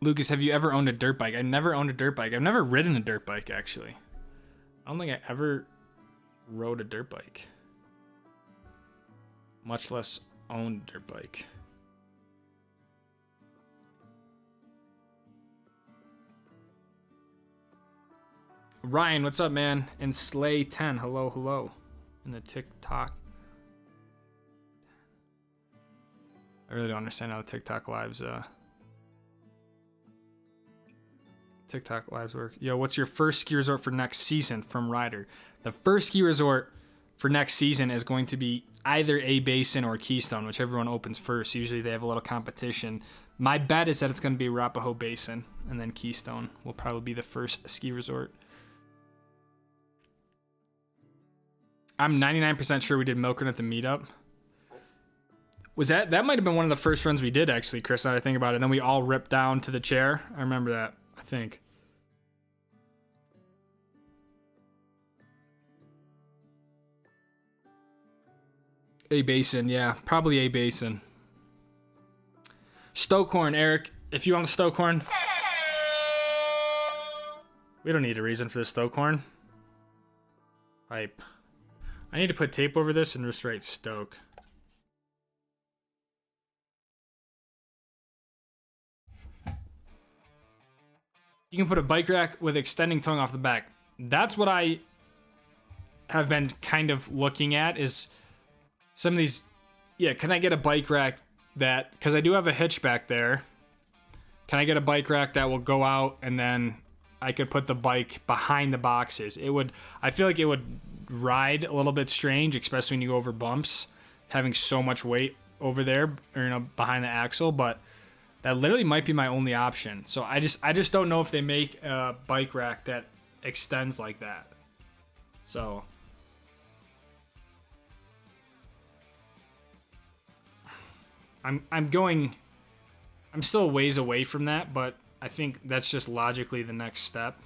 Lucas, have you ever owned a dirt bike? I never owned a dirt bike. I've never ridden a dirt bike, actually. I don't think I ever rode a dirt bike. Much less owned a dirt bike. Ryan, what's up, man? And Slay10, hello. In the TikTok. I really don't understand how the TikTok lives work. Yo, what's your first ski resort for next season? From Ryder. The first ski resort for next season is going to be either A Basin or Keystone, whichever one opens first. Usually they have a little competition. My bet is that it's going to be Arapahoe Basin, and then Keystone will probably be the first ski resort. I'm 99% sure we did milk run at the meetup. Was that might have been one of the first runs we did, actually, Chris, now that I think about it. And then we all ripped down to the chair. I remember that, I think. A Basin, yeah. Probably A Basin. Stokehorn, Eric. If you want the Stokehorn. We don't need a reason for the Stokehorn. Hype. I need to put tape over this and just write Stoke. You can put a bike rack with extending tongue off the back. That's what I have been kind of looking at, is some of these. Yeah, can I get a bike rack that, because I do have a hitch back there. Can I get a bike rack that will go out, and then I could put the bike behind the boxes? It would, I feel like it would ride a little bit strange, especially when you go over bumps, having so much weight over there, or, you know, behind the axle. But that literally might be my only option. So I just don't know if they make a bike rack that extends like that. So I'm still a ways away from that, but I think that's just logically the next step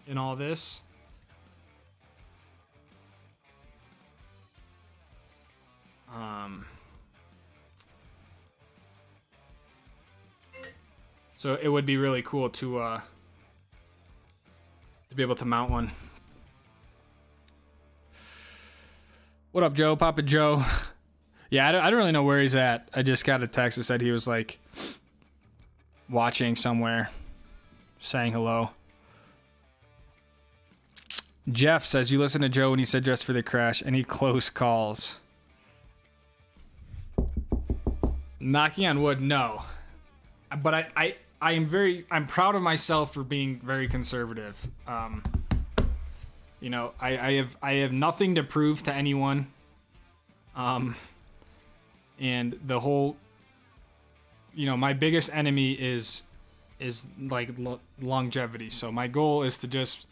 in all this. So it would be really cool to be able to mount one. What up, Joe? Papa Joe. Yeah, I don't really know where he's at. I just got a text that said he was like watching somewhere, saying hello. Jeff says, you listen to Joe when he said dress for the crash. Any close calls? Knocking on wood, no. But I'm proud of myself for being very conservative. You know, I have nothing to prove to anyone. And the whole, you know, my biggest enemy is like longevity. So my goal is to just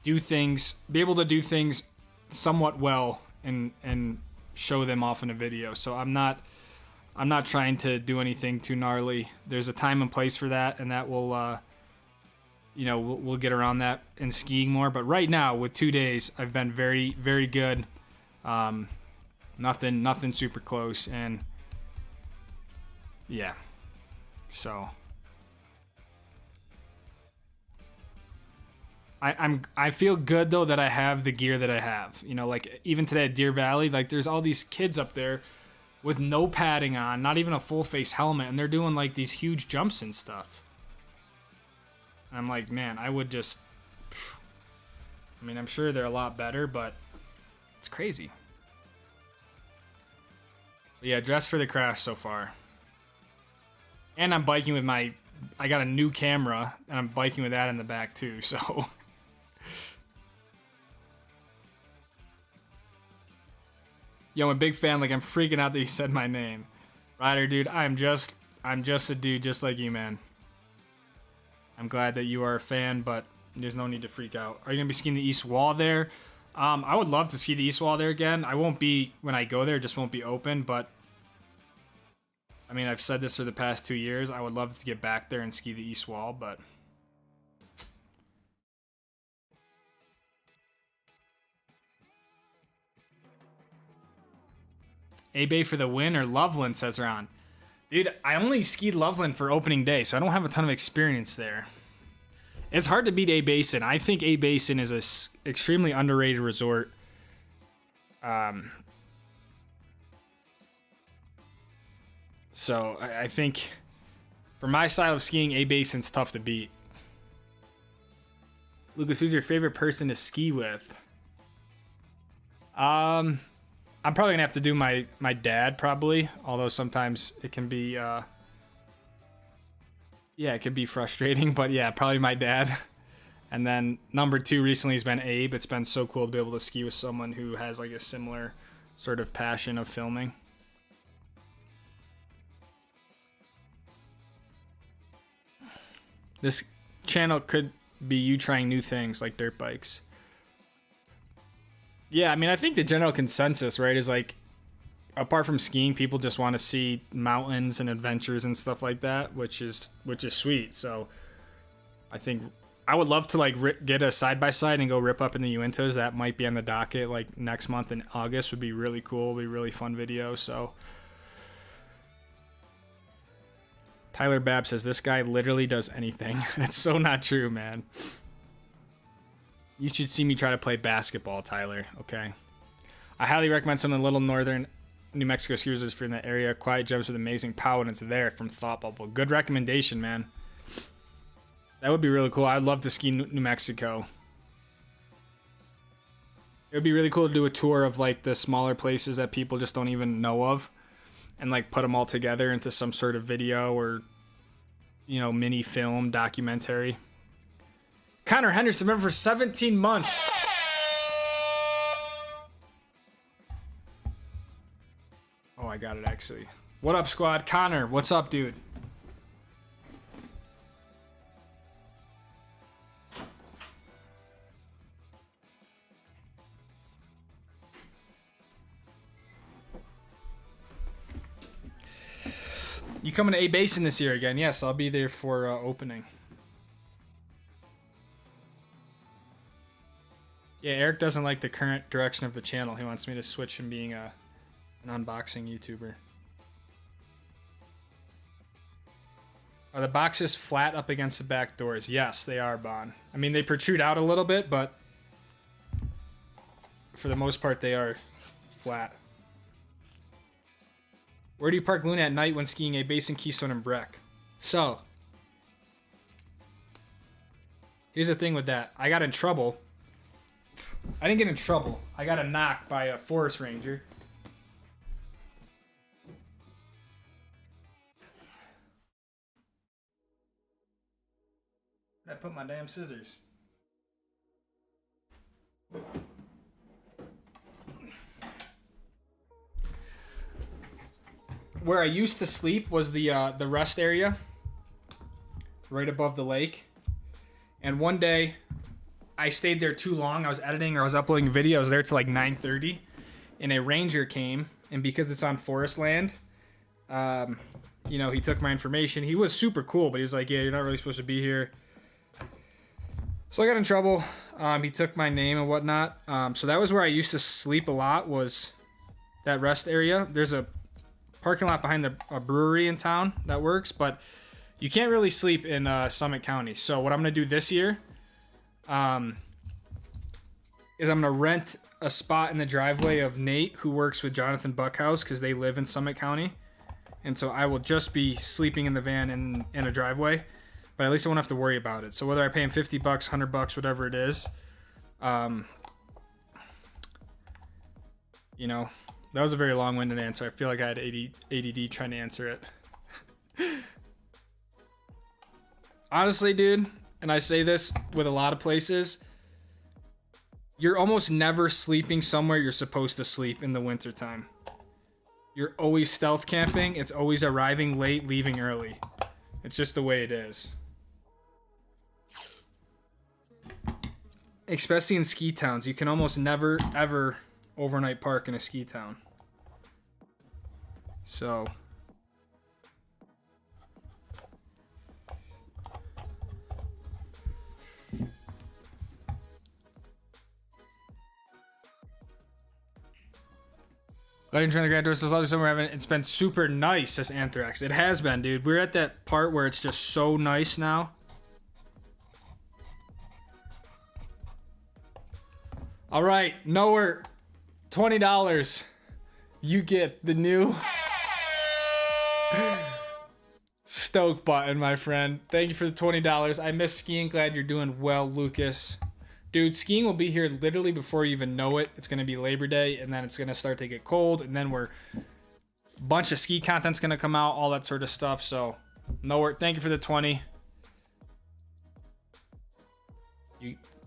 be able to do things somewhat well and show them off in a video. So I'm not trying to do anything too gnarly. There's a time and place for that, and that will, you know, we'll get around that in skiing more. But right now, with 2 days, I've been very, very good. Nothing super close, and yeah. So I feel good though that I have the gear that I have. You know, like even today at Deer Valley, like there's all these kids up there with no padding on, not even a full face helmet, and they're doing like these huge jumps and stuff. And I'm like, man, I would just, I mean, I'm sure they're a lot better, but it's crazy. But yeah, dress for the crash so far. And I'm biking with I got a new camera, and I'm biking with that in the back too, so. Yo, I'm a big fan, like I'm freaking out that you said my name. Ryder, dude, I'm just a dude just like you, man. I'm glad that you are a fan, but there's no need to freak out. Are you gonna be skiing the east wall there? I would love to ski the east wall there again. I won't be, when I go there, it just won't be open, but I mean, I've said this for the past 2 years. I would love to get back there and ski the east wall, but A-Bay for the win or Loveland, says Ron. Dude, I only skied Loveland for opening day, so I don't have a ton of experience there. It's hard to beat A-Basin. I think A-Basin is a extremely underrated resort. So I think for my style of skiing, A-Basin's tough to beat. Lucas, who's your favorite person to ski with? I'm probably gonna have to do my dad, probably. Although sometimes it can be, yeah, it can be frustrating. But yeah, probably my dad. And then number 2 recently has been Abe. It's been so cool to be able to ski with someone who has like a similar sort of passion of filming. This channel could be you trying new things like dirt bikes. Yeah, I mean, I think the general consensus, right, is like, apart from skiing, people just want to see mountains and adventures and stuff like that, which is sweet. So I think I would love to like get a side-by-side and go rip up in the Uintas. That might be on the docket like next month in August. Would be really cool. Would be a really fun video. So Tyler Babb says, this guy literally does anything. That's so not true, man. You should see me try to play basketball, Tyler, okay? I highly recommend some of the little northern New Mexico skiers if you're in the area. Quiet jumps with amazing power, and it's there from Thought Bubble. Good recommendation, man. That would be really cool. I'd love to ski New Mexico. It would be really cool to do a tour of like the smaller places that people just don't even know of, and like put them all together into some sort of video or, you know, mini film documentary. Connor Henderson, member for 17 months. Oh, I got it actually. What up, squad? Connor, what's up, dude? You coming to A-Basin this year again? Yes, I'll be there for opening. Yeah, Eric doesn't like the current direction of the channel. He wants me to switch from being an unboxing YouTuber. Are the boxes flat up against the back doors? Yes, they are, Bon. I mean, they protrude out a little bit, but for the most part, they are flat. Where do you park Luna at night when skiing A-Basin, Keystone, and Breck? So, here's the thing with that. I got in trouble. I didn't get in trouble. I got a knock by a forest ranger. I put my damn scissors. Where I used to sleep was the rest area, right above the lake. And one day, I stayed there too long. I was editing or I was uploading videos there till like 9:30, and a ranger came. And because it's on forest land, you know, he took my information. He was super cool, but he was like, "Yeah, you're not really supposed to be here." So I got in trouble. He took my name and whatnot. So that was where I used to sleep a lot, was that rest area. There's a parking lot behind a brewery in town that works, but you can't really sleep in Summit County. So what I'm going to do this year is I'm going to rent a spot in the driveway of Nate, who works with Jonathan Buckhouse, because they live in Summit County. And so I will just be sleeping in the van in a driveway. But at least I won't have to worry about it. So whether I pay him $50, $100, whatever it is, you know, that was a very long-winded answer. I feel like I had ADD trying to answer it. Honestly, dude, and I say this with a lot of places, you're almost never sleeping somewhere you're supposed to sleep in the wintertime. You're always stealth camping. It's always arriving late, leaving early. It's just the way it is. Especially in ski towns, you can almost never, ever overnight park in a ski town. So, Letting Train the Grand Tourist is lovely summer having it's been super nice, says Anthrax. It has been, dude. We're at that part where it's just so nice now. All right, Nowhere, $20. You get the new Stoke button, my friend. Thank you for the $20. I miss skiing. Glad you're doing well, Lucas. Dude, skiing will be here literally before you even know it. It's going to be Labor Day, and then it's going to start to get cold, and then a bunch of ski content's going to come out, all that sort of stuff. So, Nowhere, thank you for the 20.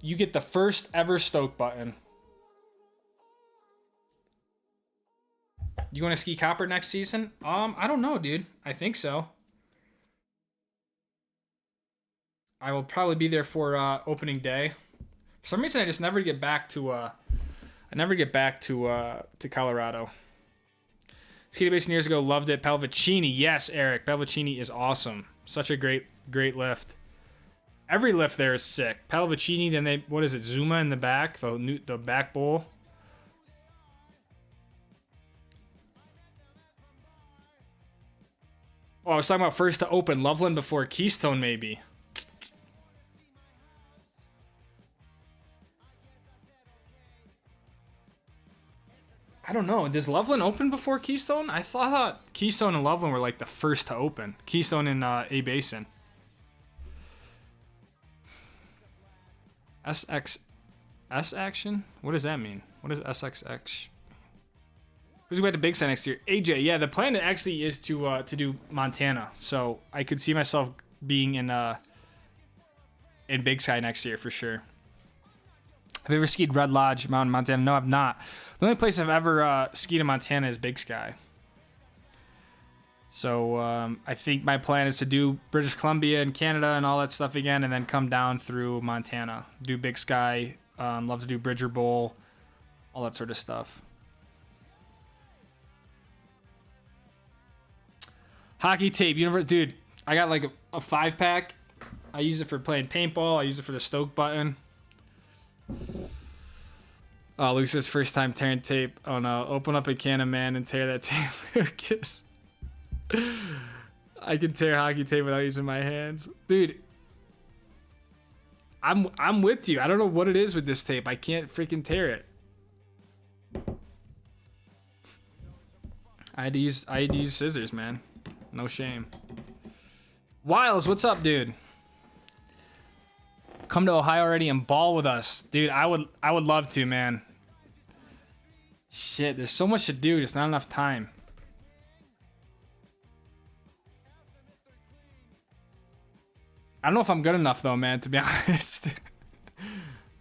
You get the first ever Stoke button. You want to ski Copper next season? I don't know, dude. I think so. I will probably be there for opening day. For some reason, I just never get back to Colorado. Ski base years ago, loved it. Palvicini, yes, Eric. Palvicini is awesome. Such a great lift. Every lift there is sick. Palvicini, then what is it? Zuma in the back, the back bowl. Oh, I was talking about first to open Loveland before Keystone, maybe. I don't know. Does Loveland open before Keystone? I thought Keystone and Loveland were like the first to open. Keystone in A Basin. SXS action? What does that mean? What is SXX? Who's going to Big Sky next year? AJ, yeah, the plan actually is to do Montana. So I could see myself being in Big Sky next year for sure. Have you ever skied Red Lodge Mountain, Montana? No, I've not. The only place I've ever skied in Montana is Big Sky. So I think my plan is to do British Columbia and Canada and all that stuff again, and then come down through Montana. Do Big Sky. Love to do Bridger Bowl. All that sort of stuff. Hockey tape, universe, dude. I got like a 5-pack. I use it for playing paintball. I use it for the Stoke button. Oh, Luke's first time tearing tape. Oh no, open up a can of man and tear that tape, Lucas. I can tear hockey tape without using my hands, dude. I'm with you. I don't know what it is with this tape. I can't freaking tear it. I had to use scissors, man. No shame. Wiles, what's up, dude? Come to Ohio already and ball with us, dude. I would love to, man. Shit, there's so much to do, just not enough time. I don't know if I'm good enough though, man, to be honest.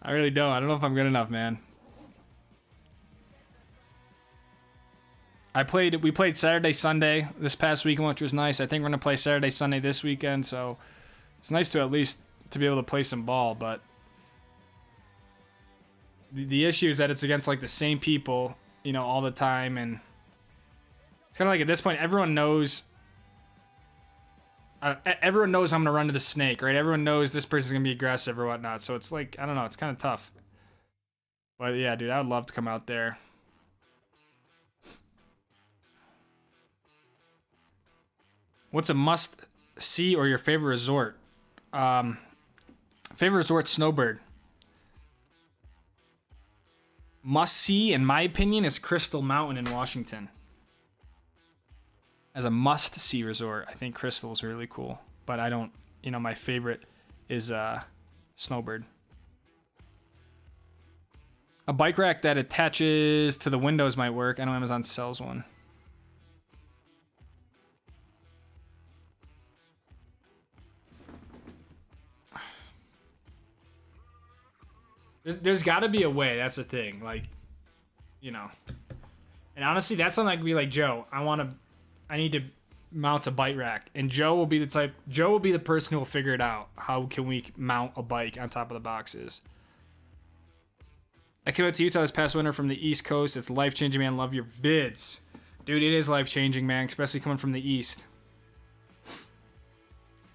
I really don't. I don't know if I'm good enough, man. We played Saturday, Sunday this past weekend, which was nice. I think we're gonna play Saturday, Sunday this weekend, so it's nice to at least to be able to play some ball, but the issue is that it's against like the same people, you know, all the time, and it's kind of like at this point everyone knows I'm gonna run to the snake, right? Everyone knows this person's gonna be aggressive or whatnot, so it's like, I don't know, it's kind of tough. But yeah, dude, I would love to come out there. What's a must see or your favorite resort? Favorite resort, Snowbird. Must see, in my opinion, is Crystal Mountain in Washington. As a must see resort, I think Crystal is really cool. But I don't, you know, my favorite is Snowbird. A bike rack that attaches to the windows might work. I know Amazon sells one. There's got to be a way. That's the thing. Like, you know. And honestly, that's something I could be like, Joe, I need to mount a bike rack. And Joe will be the person who will figure it out. How can we mount a bike on top of the boxes? I came out to Utah this past winter from the East Coast. It's life-changing, man. Love your vids. Dude, it is life-changing, man. Especially coming from the East.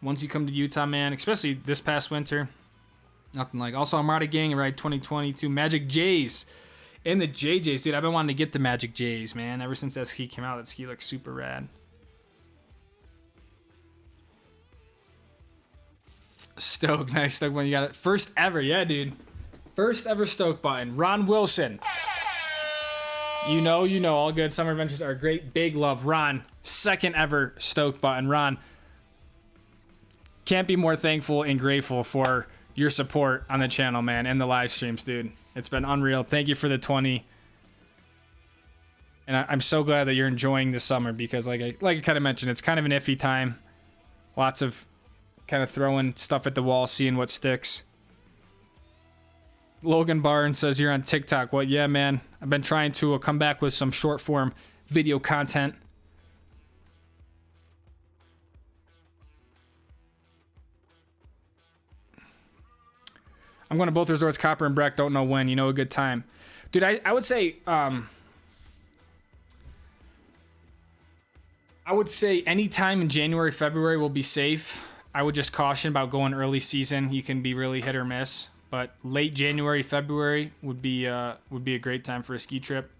Once you come to Utah, man, especially this past winter, nothing like. Also, Armada Gang, ride 2022 Magic J's. And the JJs, dude, I've been wanting to get the Magic J's, man. Ever since that ski came out, that ski looks super rad. Stoke, nice Stoke one. You got it. First ever, yeah, dude. First ever Stoke button. Ron Wilson. You know, all good. Summer adventures are great. Big love, Ron. Second ever Stoke button. Ron, can't be more thankful and grateful for your support on the channel, man, and the live streams, dude. It's been unreal. Thank you for the 20. And I'm so glad that you're enjoying this summer because, like I kind of mentioned, it's kind of an iffy time. Lots of kind of throwing stuff at the wall, seeing what sticks. Logan Barnes says you're on TikTok. Well, yeah, man. I've been trying to come back with some short form video content. I'm going to both resorts, Copper and Breck. Don't know when. You know a good time. Dude, I would say... I would say any time in January, February will be safe. I would just caution about going early season. You can be really hit or miss. But late January, February would be a great time for a ski trip.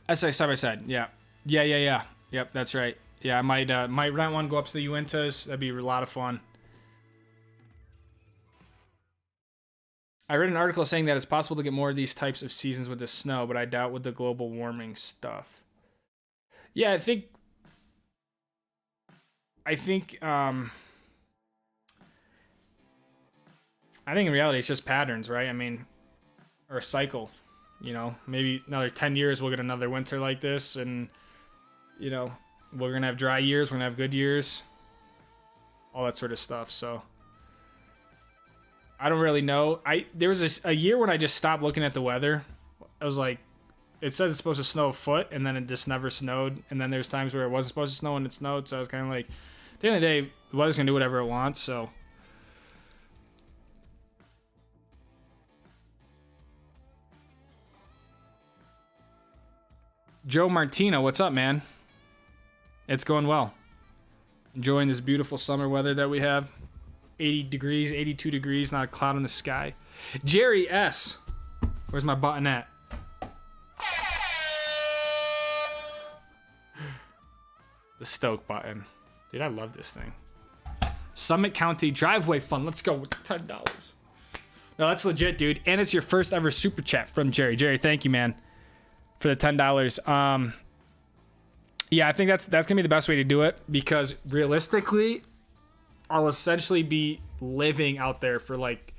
I say side by side. Yeah. Yep, that's right. Yeah, I might rent one, go up to the Uintas. That'd be a lot of fun. I read an article saying that it's possible to get more of these types of seasons with the snow, but I doubt with the global warming stuff. Yeah, I think in reality it's just patterns, right? I mean, or a cycle, you know, maybe another 10 years we'll get another winter like this, and you know, we're gonna have dry years, we're gonna have good years, all that sort of stuff. So I don't really know. There was a year when I just stopped looking at the weather. I was like, it says it's supposed to snow a foot, and then it just never snowed. And then there's times where it wasn't supposed to snow and it snowed. So I was kind of like, at the end of the day, the weather's gonna do whatever it wants. So Joe Martino, what's up, man? It's going well. Enjoying this beautiful summer weather that we have. 80 degrees, 82 degrees, not a cloud in the sky. Jerry S. Where's my button at? The Stoke button. Dude, I love this thing. Summit County driveway fun. Let's go with $10. No, that's legit, dude. And it's your first ever super chat from Jerry. Jerry, thank you, man, for the $10. Yeah, I think that's gonna be the best way to do it, because realistically, I'll essentially be living out there for like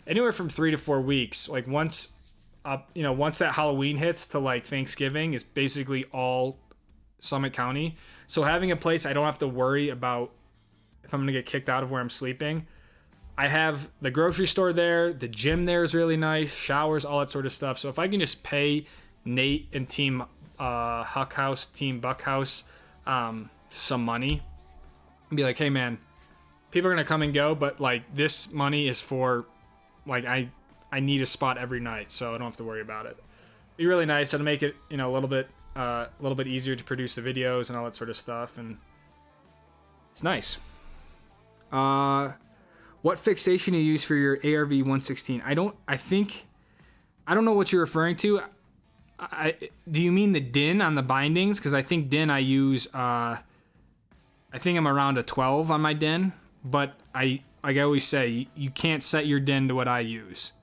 anywhere from 3 to 4 weeks. Like once that Halloween hits to like Thanksgiving is basically all Summit County. So having a place I don't have to worry about if I'm gonna get kicked out of where I'm sleeping. I have the grocery store there, the gym there is really nice, showers, all that sort of stuff. So if I can just pay Nate and Team Huck House, Team Buck House some money, and be like, hey man, people are gonna come and go, but like this money is for like I need a spot every night, so I don't have to worry about it. Be really nice. It'll make it, you know, a little bit easier to produce the videos and all that sort of stuff, and it's nice. What fixation you use for your ARV 116? I don't know what you're referring to. Do you mean the DIN on the bindings? Because I think DIN I use, I think I'm around a 12 on my DIN, but like I always say, you can't set your DIN to what I use.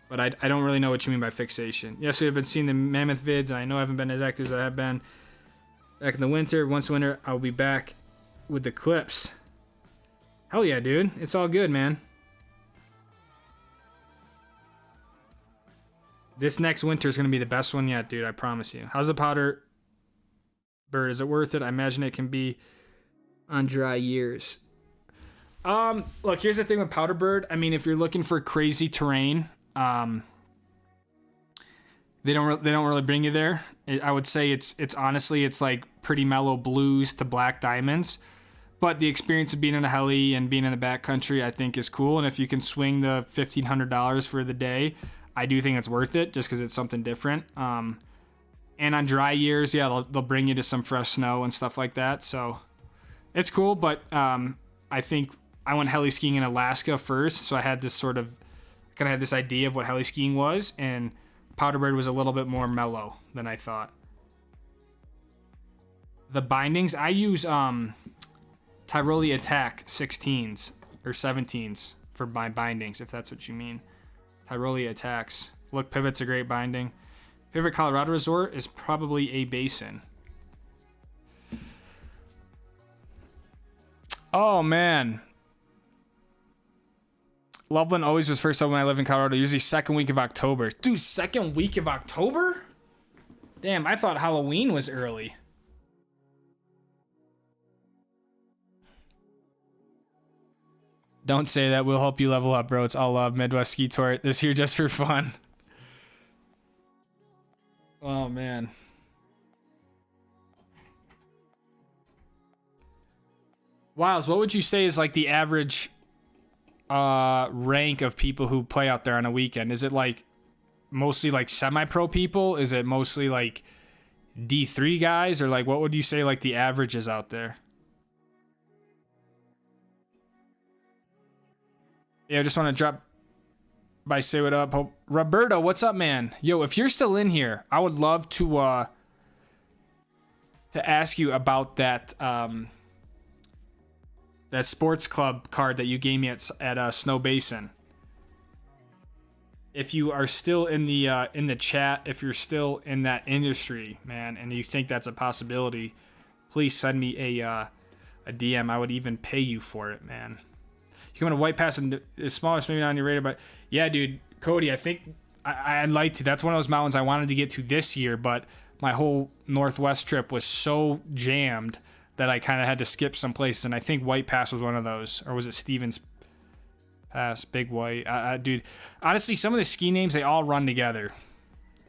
But I don't really know what you mean by fixation. Yes, we've been seeing the Mammoth vids, and I know I haven't been as active as I have been back in the winter. Once winter, I'll be back with the clips. Hell yeah, dude. It's all good, man. This next winter is going to be the best one yet, dude. I promise you. How's the powder bird? Is it worth it? I imagine it can be on dry years. Look, here's the thing with powder bird. I mean, if you're looking for crazy terrain, they don't really bring you there. I would say it's honestly, it's like pretty mellow blues to black diamonds. But the experience of being in a heli and being in the backcountry, I think, is cool. And if you can swing the $1,500 for the day, I do think it's worth it, just because it's something different. And on dry years, yeah, they'll bring you to some fresh snow and stuff like that. So it's cool. But I think I went heli skiing in Alaska first, so I had this sort of kind of had this idea of what heli skiing was, and powder bird was a little bit more mellow than I thought. The bindings, I use Tyrolia Attack 16s or 17s for my bindings, if that's what you mean. Tyrolia Attacks. Look, Pivot's a great binding. Favorite Colorado resort is probably a basin. Oh, man. Loveland always was first up when I lived in Colorado. Usually second week of October. Dude, second week of October? Damn, I thought Halloween was early. Don't say that. We'll help you level up, bro. It's all love. Midwest Ski Tour this year just for fun. Oh, man. Wiles, what would you say is like the average rank of people who play out there on a weekend? Is it like mostly like semi-pro people? Is it mostly like D3 guys? Or like what would you say like the average is out there? Yeah, I just want to drop by, say what up. Hope Roberto, what's up, man? Yo, if you're still in here, I would love to ask you about that that sports club card that you gave me at Snow Basin. If you are still in the chat, if you're still in that industry, man, and you think that's a possibility, please send me a DM. I would even pay you for it, man. You come to White Pass and it's smaller, so maybe not on your radar, but yeah, dude, Cody, I think I'd like to. That's one of those mountains I wanted to get to this year, but my whole Northwest trip was so jammed that I kind of had to skip some places, and I think White Pass was one of those, or was it Stevens Pass, Big White? Dude, honestly, some of the ski names, they all run together.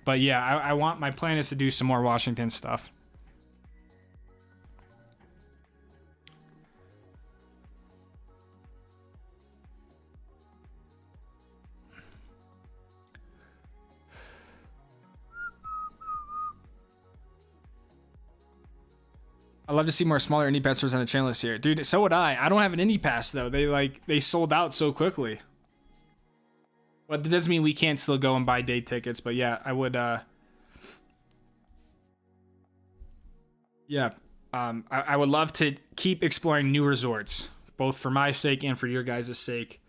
But yeah, I want, my plan is to do some more Washington stuff. I'd love to see more smaller indie pass stores on the channel this year. Dude, so would I. I don't have an indie pass, though. They sold out so quickly. But that doesn't mean we can't still go and buy day tickets. But yeah, I would, yeah. I would love to keep exploring new resorts, both for my sake and for your guys' sake.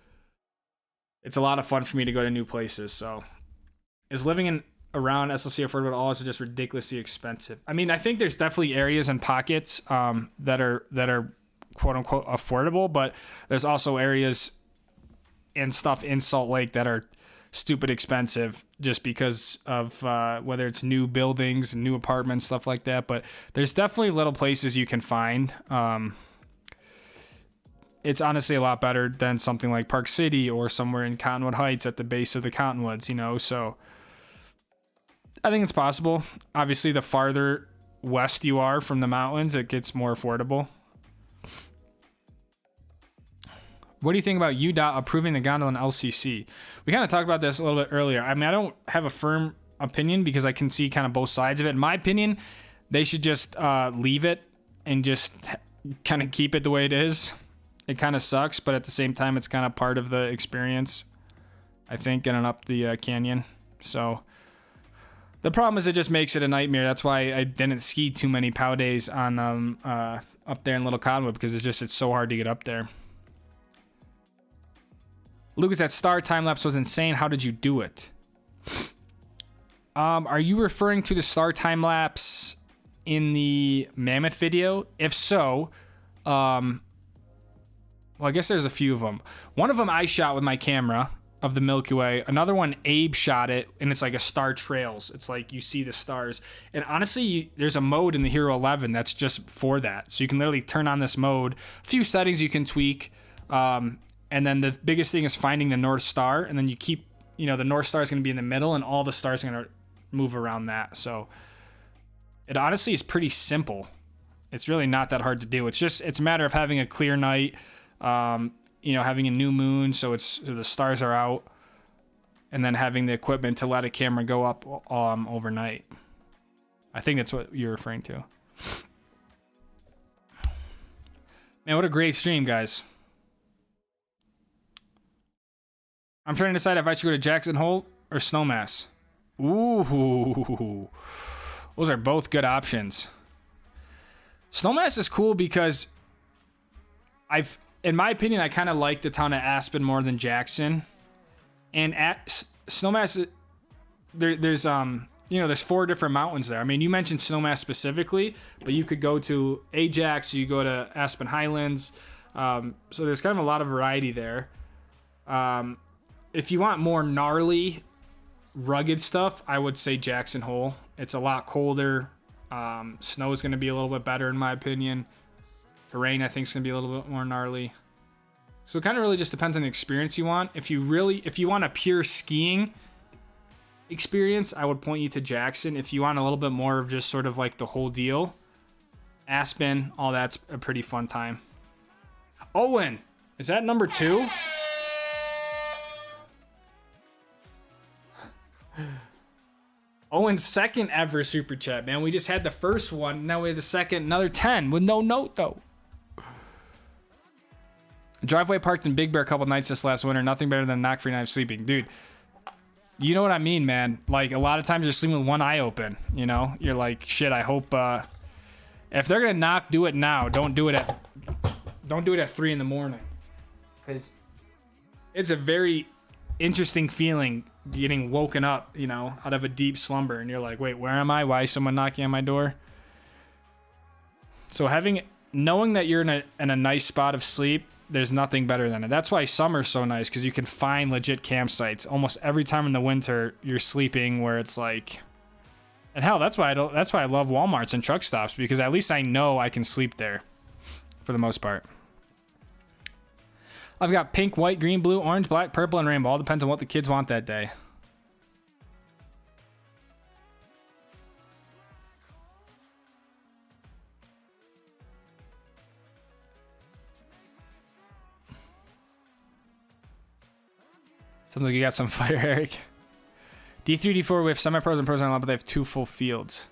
It's a lot of fun for me to go to new places, so. Is living in around SLC affordable at all, is just ridiculously expensive? I mean, I think there's definitely areas and pockets that are quote unquote affordable, but there's also areas and stuff in Salt Lake that are stupid expensive just because of whether it's new buildings, new apartments, stuff like that. But there's definitely little places you can find it's honestly a lot better than something like Park City or somewhere in Cottonwood Heights at the base of the Cottonwoods, you know? So I think it's possible. Obviously, the farther west you are from the mountains, it gets more affordable. What do you think about UDOT approving the gondola in LCC? We kind of talked about this a little bit earlier. I mean, I don't have a firm opinion because I can see kind of both sides of it. In my opinion, they should just leave it and just kind of keep it the way it is. It kind of sucks, but at the same time, it's kind of part of the experience, I think, getting up the canyon. So the problem is it just makes it a nightmare. That's why I didn't ski too many POW days on up there in Little Cottonwood, because it's so hard to get up there. Lucas, that star time lapse was insane. How did you do it? Are you referring to the star time lapse in the Mammoth video? If so, well, I guess there's a few of them. One of them I shot with my camera of the Milky Way. Another one, Abe shot it, and it's like a star trails. It's like you see the stars. And honestly, there's a mode in the Hero 11 that's just for that. So you can literally turn on this mode. A few settings you can tweak. And then the biggest thing is finding the North Star. And then you keep, you know, the North Star is going to be in the middle, and all the stars are going to move around that. So it honestly is pretty simple. It's really not that hard to do. It's a matter of having a clear night, you know, having a new moon, so the stars are out, and then having the equipment to let a camera go up overnight. I think that's what you're referring to. Man, what a great stream, guys. I'm trying to decide if I should go to Jackson Hole or Snowmass. Ooh, those are both good options. Snowmass is cool because in my opinion, I kind of like the town of Aspen more than Jackson. And at Snowmass, there's you know, there's 4 different mountains there. I mean, you mentioned Snowmass specifically, but you could go to Ajax, you go to Aspen Highlands. So there's kind of a lot of variety there. If you want more gnarly, rugged stuff, I would say Jackson Hole. It's a lot colder. Snow is going to be a little bit better in my opinion. Terrain, I think, is going to be a little bit more gnarly. So it kind of really just depends on the experience you want. If you want a pure skiing experience, I would point you to Jackson. If you want a little bit more of just sort of like the whole deal, Aspen, all that's a pretty fun time. Owen, is that number 2? Owen's second ever super chat, man. We just had the first one. Now we have the second, another 10 with no note, though. Driveway parked in Big Bear a couple nights this last winter. Nothing better than a knock-free night of sleeping. Dude, you know what I mean, man. Like, a lot of times you're sleeping with one eye open, you know? You're like, shit, I hope, if they're gonna knock, do it now. Don't do it at 3 in the morning. Because it's a very interesting feeling getting woken up, you know, out of a deep slumber, and you're like, wait, where am I? Why is someone knocking on my door? So knowing that you're in a nice spot of sleep, there's nothing better than it. That's why summer's so nice, because you can find legit campsites. Almost every time in the winter, you're sleeping where it's like, and hell, that's why I love Walmarts and truck stops, because at least I know I can sleep there for the most part. I've got pink, white, green, blue, orange, black, purple, and rainbow. All depends on what the kids want that day. Sounds like you got some fire, Eric. D3, D4, we have semi-pros and pros on a lot, but they have 2 full fields.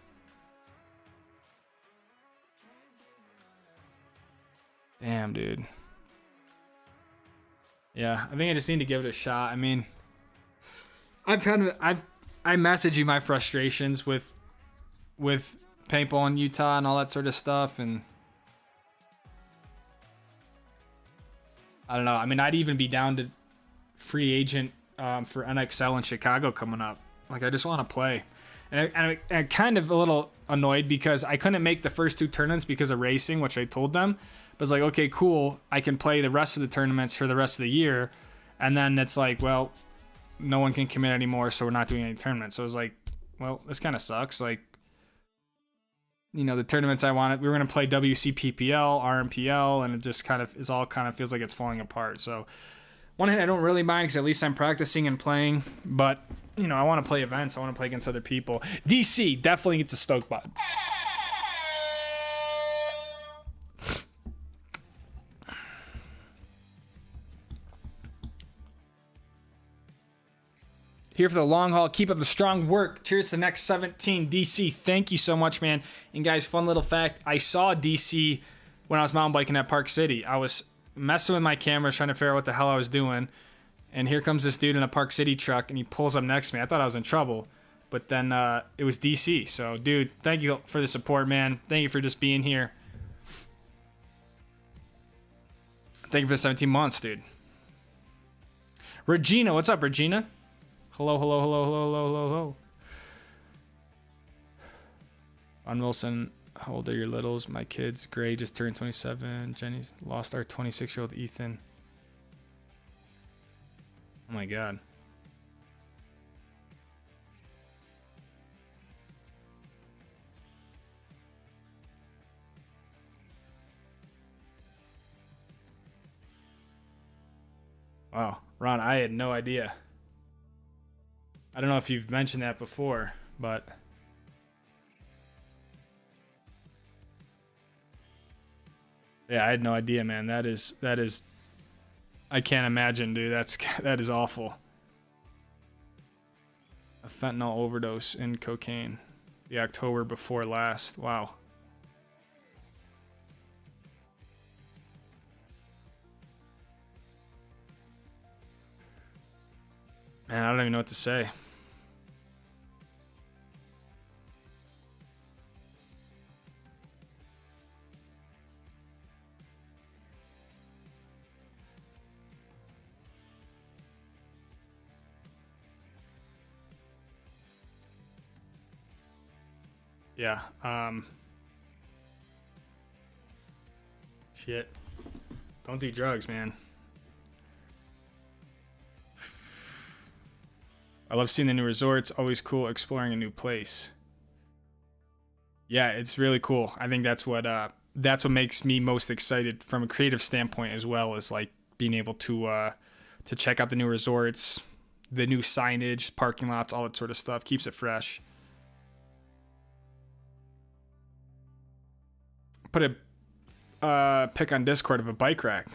Damn, dude. Yeah, I think I just need to give it a shot. I mean, I message you my frustrations with paintball in Utah and all that sort of stuff, and I don't know. I mean, I'd even be down to free agent for NXL in Chicago coming up. Like, I just want to play, and I'm kind of a little annoyed because I couldn't make the first 2 tournaments because of racing, which I told them. But it's like, okay, cool, I can play the rest of the tournaments for the rest of the year. And then it's like, well, no one can commit anymore, so we're not doing any tournaments. So it's like, well, this kind of sucks. Like, you know, the tournaments I wanted. We were going to play WCPPL, RMPL, and it just kind of is all kind of feels like it's falling apart. So one hand, I don't really mind because at least I'm practicing and playing. But, you know, I want to play events. I want to play against other people. DC definitely gets a Stoke bot. Here for the long haul. Keep up the strong work. Cheers to the next 17. DC, thank you so much, man. And guys, fun little fact. I saw DC when I was mountain biking at Park City. I was messing with my cameras, trying to figure out what the hell I was doing. And here comes this dude in a Park City truck, and he pulls up next to me. I thought I was in trouble. But then it was DC. So, dude, thank you for the support, man. Thank you for just being here. Thank you for the 17 months, dude. Regina, what's up, Regina? Hello, hello, hello, hello, hello, hello, hello. On Wilson, how old are your littles? My kids, Gray just turned 27. Jenny's lost our 26-year-old Ethan. Oh my God. Wow, Ron, I had no idea. I don't know if you've mentioned that before, but yeah, I had no idea, man. That is I can't imagine, dude. That is awful. A fentanyl overdose in cocaine the October before last. Wow. Man, I don't even know what to say. Yeah. Shit. Don't do drugs, man. I love seeing the new resorts. Always cool exploring a new place. Yeah, it's really cool. I think that's what makes me most excited from a creative standpoint, as well as like being able to check out the new resorts, the new signage, parking lots, all that sort of stuff. Keeps it fresh. Put a pic on Discord of a bike rack.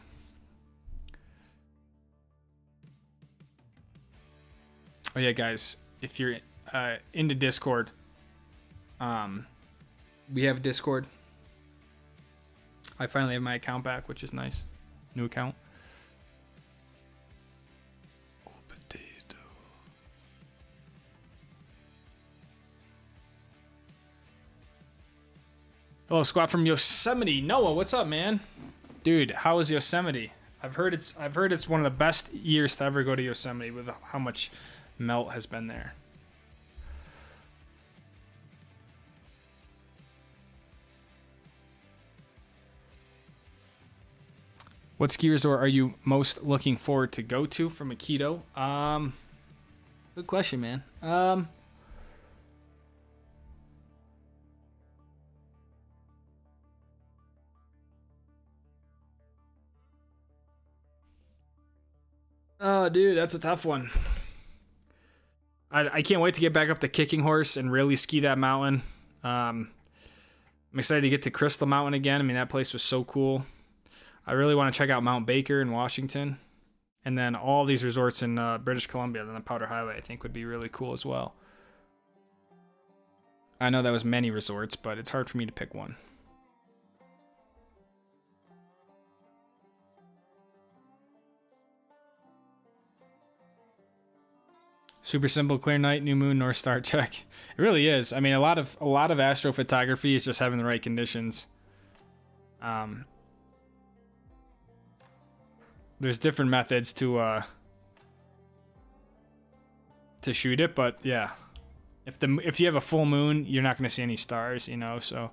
Oh yeah, guys, if you're into Discord, we have Discord. I finally have my account back, which is nice. New account. Oh, potato. Hello, squad from Yosemite. Noah, what's up, man? Dude, how is Yosemite? I've heard it's one of the best years to ever go to Yosemite with how much melt has been there. What ski resort are you most looking forward to go to from Aikido? Good question, man. Oh, dude, that's a tough one. I can't wait to get back up to Kicking Horse and really ski that mountain. I'm excited to get to Crystal Mountain again. I mean, that place was so cool. I really want to check out Mount Baker in Washington. And then all these resorts in British Columbia, then the Powder Highway, I think would be really cool as well. I know that was many resorts, but it's hard for me to pick one. Super simple, clear night, new moon, north star check. It really is. I mean, a lot of astrophotography is just having the right conditions. There's different methods to shoot it, but yeah, if you have a full moon, you're not going to see any stars, you know. So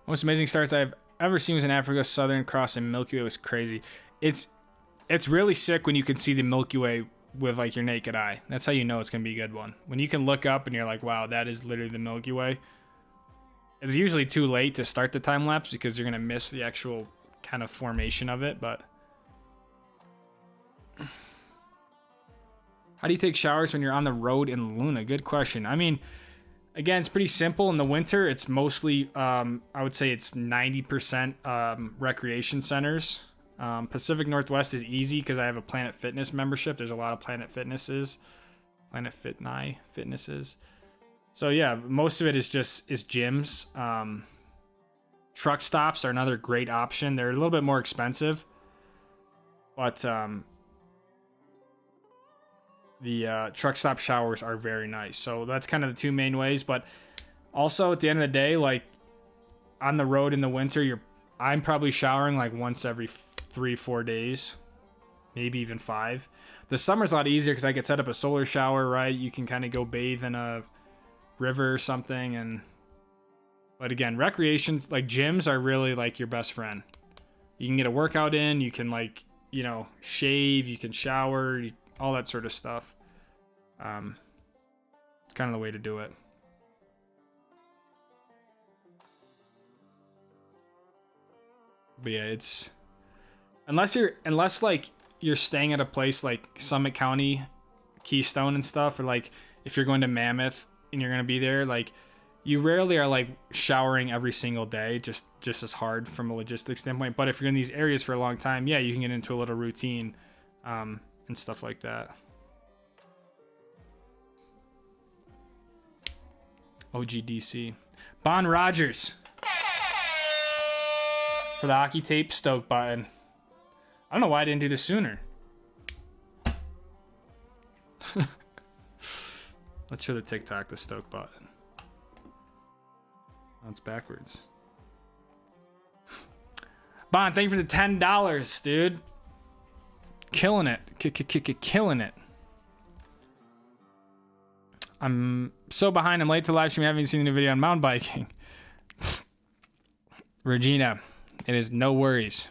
most amazing starts I've ever seen was in Africa. Southern Cross and Milky Way was crazy. It's really sick when you can see the Milky Way with like your naked eye. That's how you know it's gonna be a good one. When you can look up and you're like, wow, that is literally the Milky Way. It's usually too late to start the time lapse because you're gonna miss the actual kind of formation of it. But how do you take showers when you're on the road in Luna? Good question. I mean, again, it's pretty simple. In the winter, it's mostly, I would say it's 90% recreation centers. Pacific Northwest is easy because I have a Planet Fitness membership. There's a lot of Planet Fitnesses. So yeah, most of it is gyms. Truck stops are another great option. They're a little bit more expensive, but the truck stop showers are very nice. So that's kind of the two main ways. But also at the end of the day, like on the road in the winter, I'm probably showering like once every 3-4 days, maybe even 5. The summer's a lot easier because I could set up a solar shower, right? You can kind of go bathe in a river or something. But again, recreations like gyms are really like your best friend. You can get a workout in, you can like, you know, shave, you can shower, all that sort of stuff. It's kind of the way to do it. But yeah, it's unless like you're staying at a place like Summit County, Keystone and stuff, or like if you're going to Mammoth and you're gonna be there, like you rarely are like showering every single day, just as hard from a logistics standpoint. But if you're in these areas for a long time, yeah, you can get into a little routine and stuff like that. OGDC. Bon Rogers for the hockey tape Stoke button. I don't know why I didn't do this sooner. Let's show the TikTok the Stoke button. Oh, it's backwards. Bon, thank you for the $10, dude. Killing it. Killing it. I'm so behind. I'm late to the live stream. I haven't seen the video on mountain biking. Regina, it is no worries.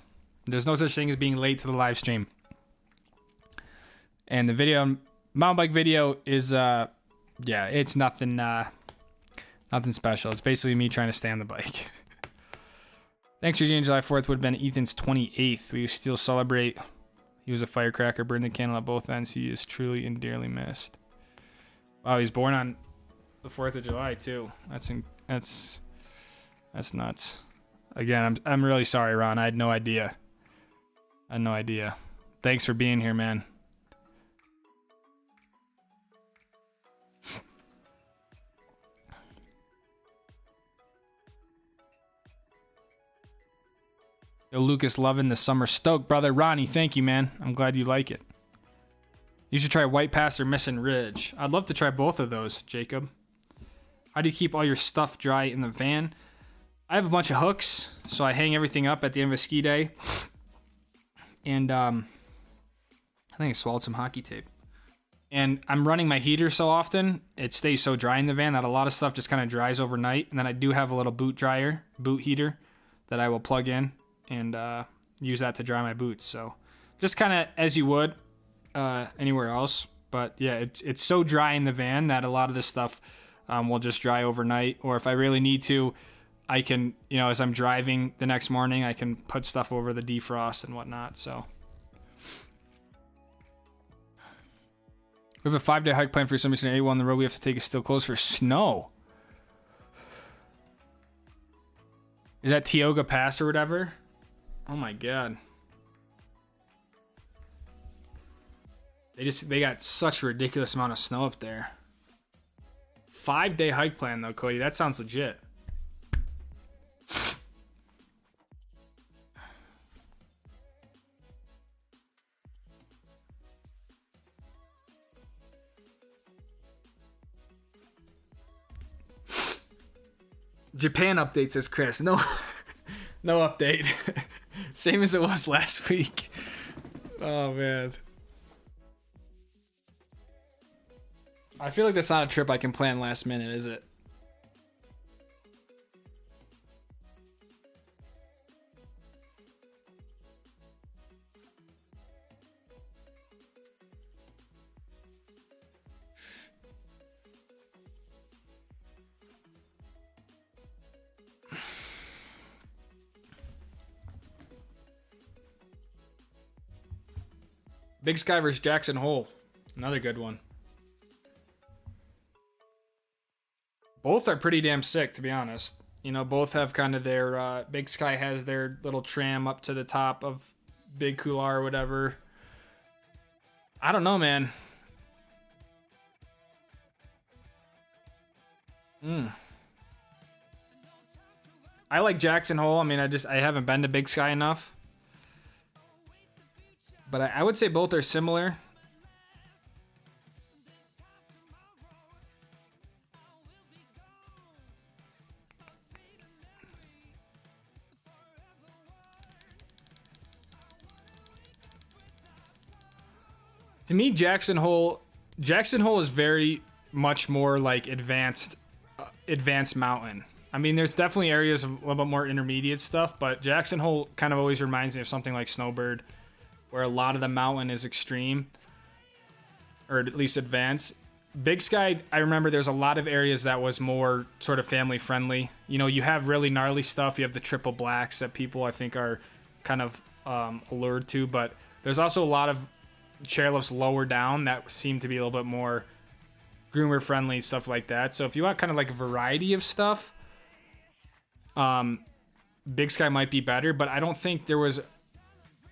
There's no such thing as being late to the live stream. And the video, mountain bike video is, yeah, it's nothing special. It's basically me trying to stay on the bike. Thanks, Regina. July 4th would have been Ethan's 28th. We still celebrate. He was a firecracker, burned the candle at both ends. He is truly and dearly missed. Wow, he's born on the 4th of July too. That's nuts. Again, I'm really sorry, Ron. I had no idea. Thanks for being here, man. Yo, Lucas, loving the summer Stoke, brother. Ronnie, thank you, man. I'm glad you like it. You should try White Pass or Mission Ridge. I'd love to try both of those, Jacob. How do you keep all your stuff dry in the van? I have a bunch of hooks, so I hang everything up at the end of a ski day. And I think I swallowed some hockey tape. And I'm running my heater so often, it stays so dry in the van that a lot of stuff just kind of dries overnight. And then I do have a little boot heater that I will plug in and use that to dry my boots. So just kind of as you would anywhere else. But yeah, it's so dry in the van that a lot of this stuff will just dry overnight. Or if I really need to, I can, as I'm driving the next morning, I can put stuff over the defrost and whatnot. So we have a 5-day hike plan for some reason. A1 on the road we have to take is still closed for snow. Is that Tioga Pass or whatever? Oh my god. They got such a ridiculous amount of snow up there. 5-day hike plan though, Cody. That sounds legit. Japan update, says Chris. No, no update. Same as it was last week. Oh man. I feel like that's not a trip I can plan last minute, is it? Big Sky versus Jackson Hole. Another good one. Both are pretty damn sick, to be honest. You know, both have kind of their... Big Sky has their little tram up to the top of Big Couloir or whatever. I don't know, man. I like Jackson Hole. I mean, I haven't been to Big Sky enough. But I would say both are similar. To me, Jackson Hole is very much more like advanced mountain. I mean, there's definitely areas of a little bit more intermediate stuff, but Jackson Hole kind of always reminds me of something like Snowbird, where a lot of the mountain is extreme, or at least advanced. Big Sky, I remember there's a lot of areas that was more sort of family friendly. You know, you have really gnarly stuff. You have the triple blacks that people I think are kind of allured to, but there's also a lot of chairlifts lower down that seem to be a little bit more groomer friendly, stuff like that. So if you want kind of like a variety of stuff, Big Sky might be better, but I don't think there was,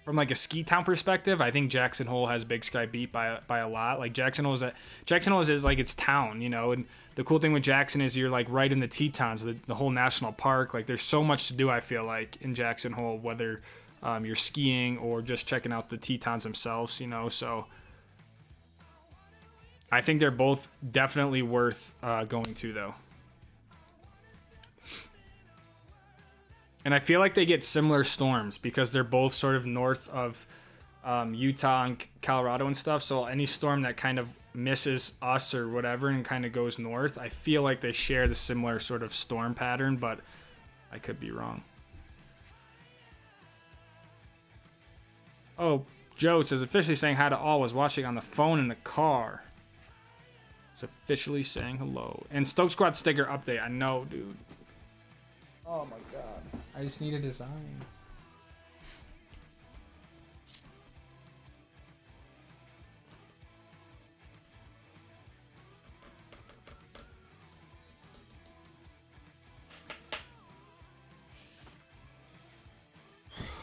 from like a ski town perspective, I think Jackson Hole has Big Sky beat by a lot. Like Jackson Hole is like its town, you know, and the cool thing with Jackson is you're like right in the Tetons, the whole national park. Like there's so much to do, I feel like, in Jackson Hole, whether you're skiing or just checking out the Tetons themselves, you know. So I think they're both definitely worth going to, though. And I feel like they get similar storms because they're both sort of north of Utah and Colorado and stuff. So any storm that kind of misses us or whatever and kind of goes north, I feel like they share the similar sort of storm pattern, but I could be wrong. Oh, Joe says, officially saying hi to all, was watching on the phone in the car. It's officially saying hello. And Stoke Squad sticker update. I know, dude. Oh my god. I just need a design.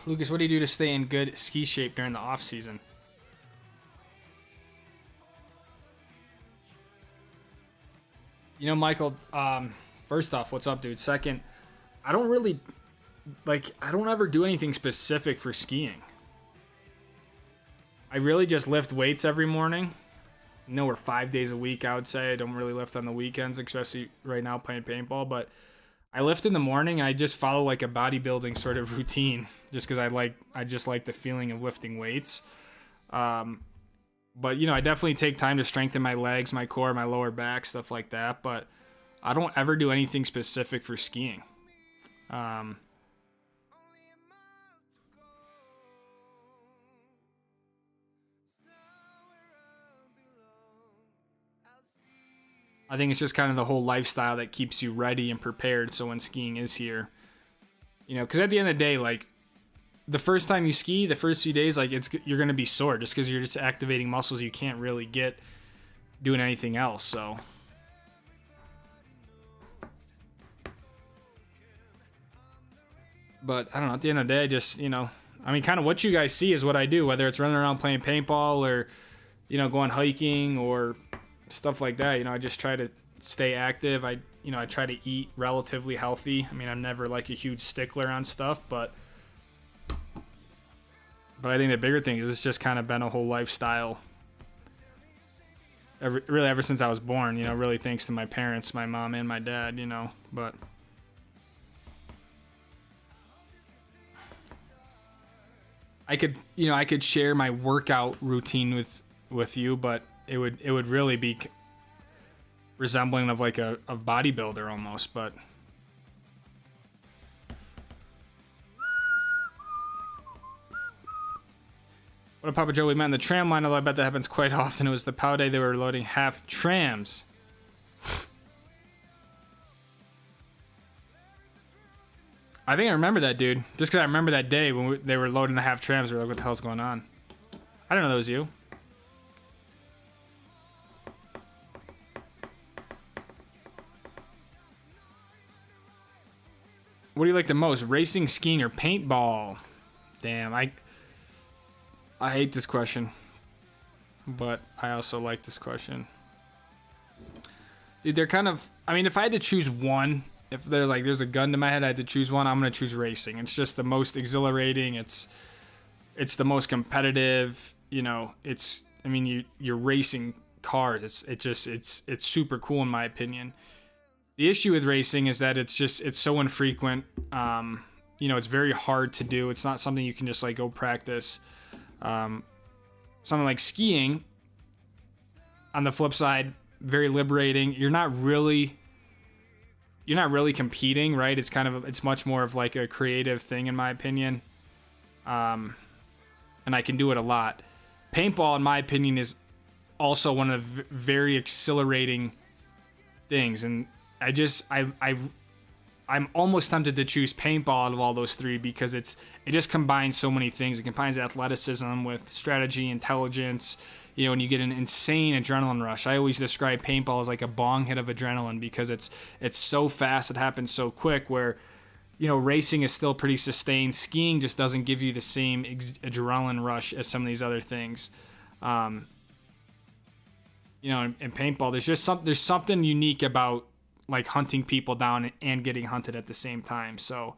Lucas, what do you do to stay in good ski shape during the off season? You know, Michael, first off, what's up, dude? Second, I don't ever do anything specific for skiing. I really just lift weights every morning. You know, we're 5 days a week, I would say. I don't really lift on the weekends, especially right now playing paintball, but I lift in the morning and I just follow like a bodybuilding sort of routine just because I just like the feeling of lifting weights. But, you know, I definitely take time to strengthen my legs, my core, my lower back, stuff like that. But I don't ever do anything specific for skiing. I think it's just kind of the whole lifestyle that keeps you ready and prepared. So when skiing is here, you know, because at the end of the day, like the first time you ski, the first few days, like you're going to be sore just because you're just activating muscles you can't really get doing anything else. So but I don't know, at the end of the day, just, you know, I mean, kind of what you guys see is what I do, whether it's running around playing paintball or, you know, going hiking or stuff like that. You know, I just try to stay active. I try to eat relatively healthy. I mean, I'm never like a huge stickler on stuff, but I think the bigger thing is it's just kind of been a whole lifestyle ever since I was born, you know, really thanks to my parents, my mom and my dad, you know. But I could share my workout routine with you, but it would really be resembling of like a bodybuilder almost. But what up, Papa Joe? We met in the tram line, although I bet that happens quite often. It was the POW day they were loading half trams. I think I remember that, dude. Just because I remember that day when they were loading the half trams, we were like, what the hell's going on? I don't know that was you. What do you like the most? Racing, skiing, or paintball? Damn, I hate this question. But I also like this question. Dude, they're kind of... I mean, if I had to choose one, if there's a gun to my head, I had to choose one, I'm going to choose racing. It's just the most exhilarating. It's the most competitive. You know, I mean, you're racing cars. It's super cool in my opinion. The issue with racing is that it's so infrequent. You know, it's very hard to do. It's not something you can just like go practice. Something like skiing, on the flip side, very liberating. You're not really competing, right? It's much more of like a creative thing in my opinion. And I can do it a lot. Paintball, in my opinion, is also one of the very exhilarating things, and I'm almost tempted to choose paintball out of all those three because it just combines so many things. It combines athleticism with strategy, intelligence, you know, and you get an insane adrenaline rush. I always describe paintball as like a bong hit of adrenaline because it's so fast, it happens so quick, where, you know, racing is still pretty sustained. Skiing just doesn't give you the same adrenaline rush as some of these other things. You know, in paintball, there's something unique about like hunting people down and getting hunted at the same time. So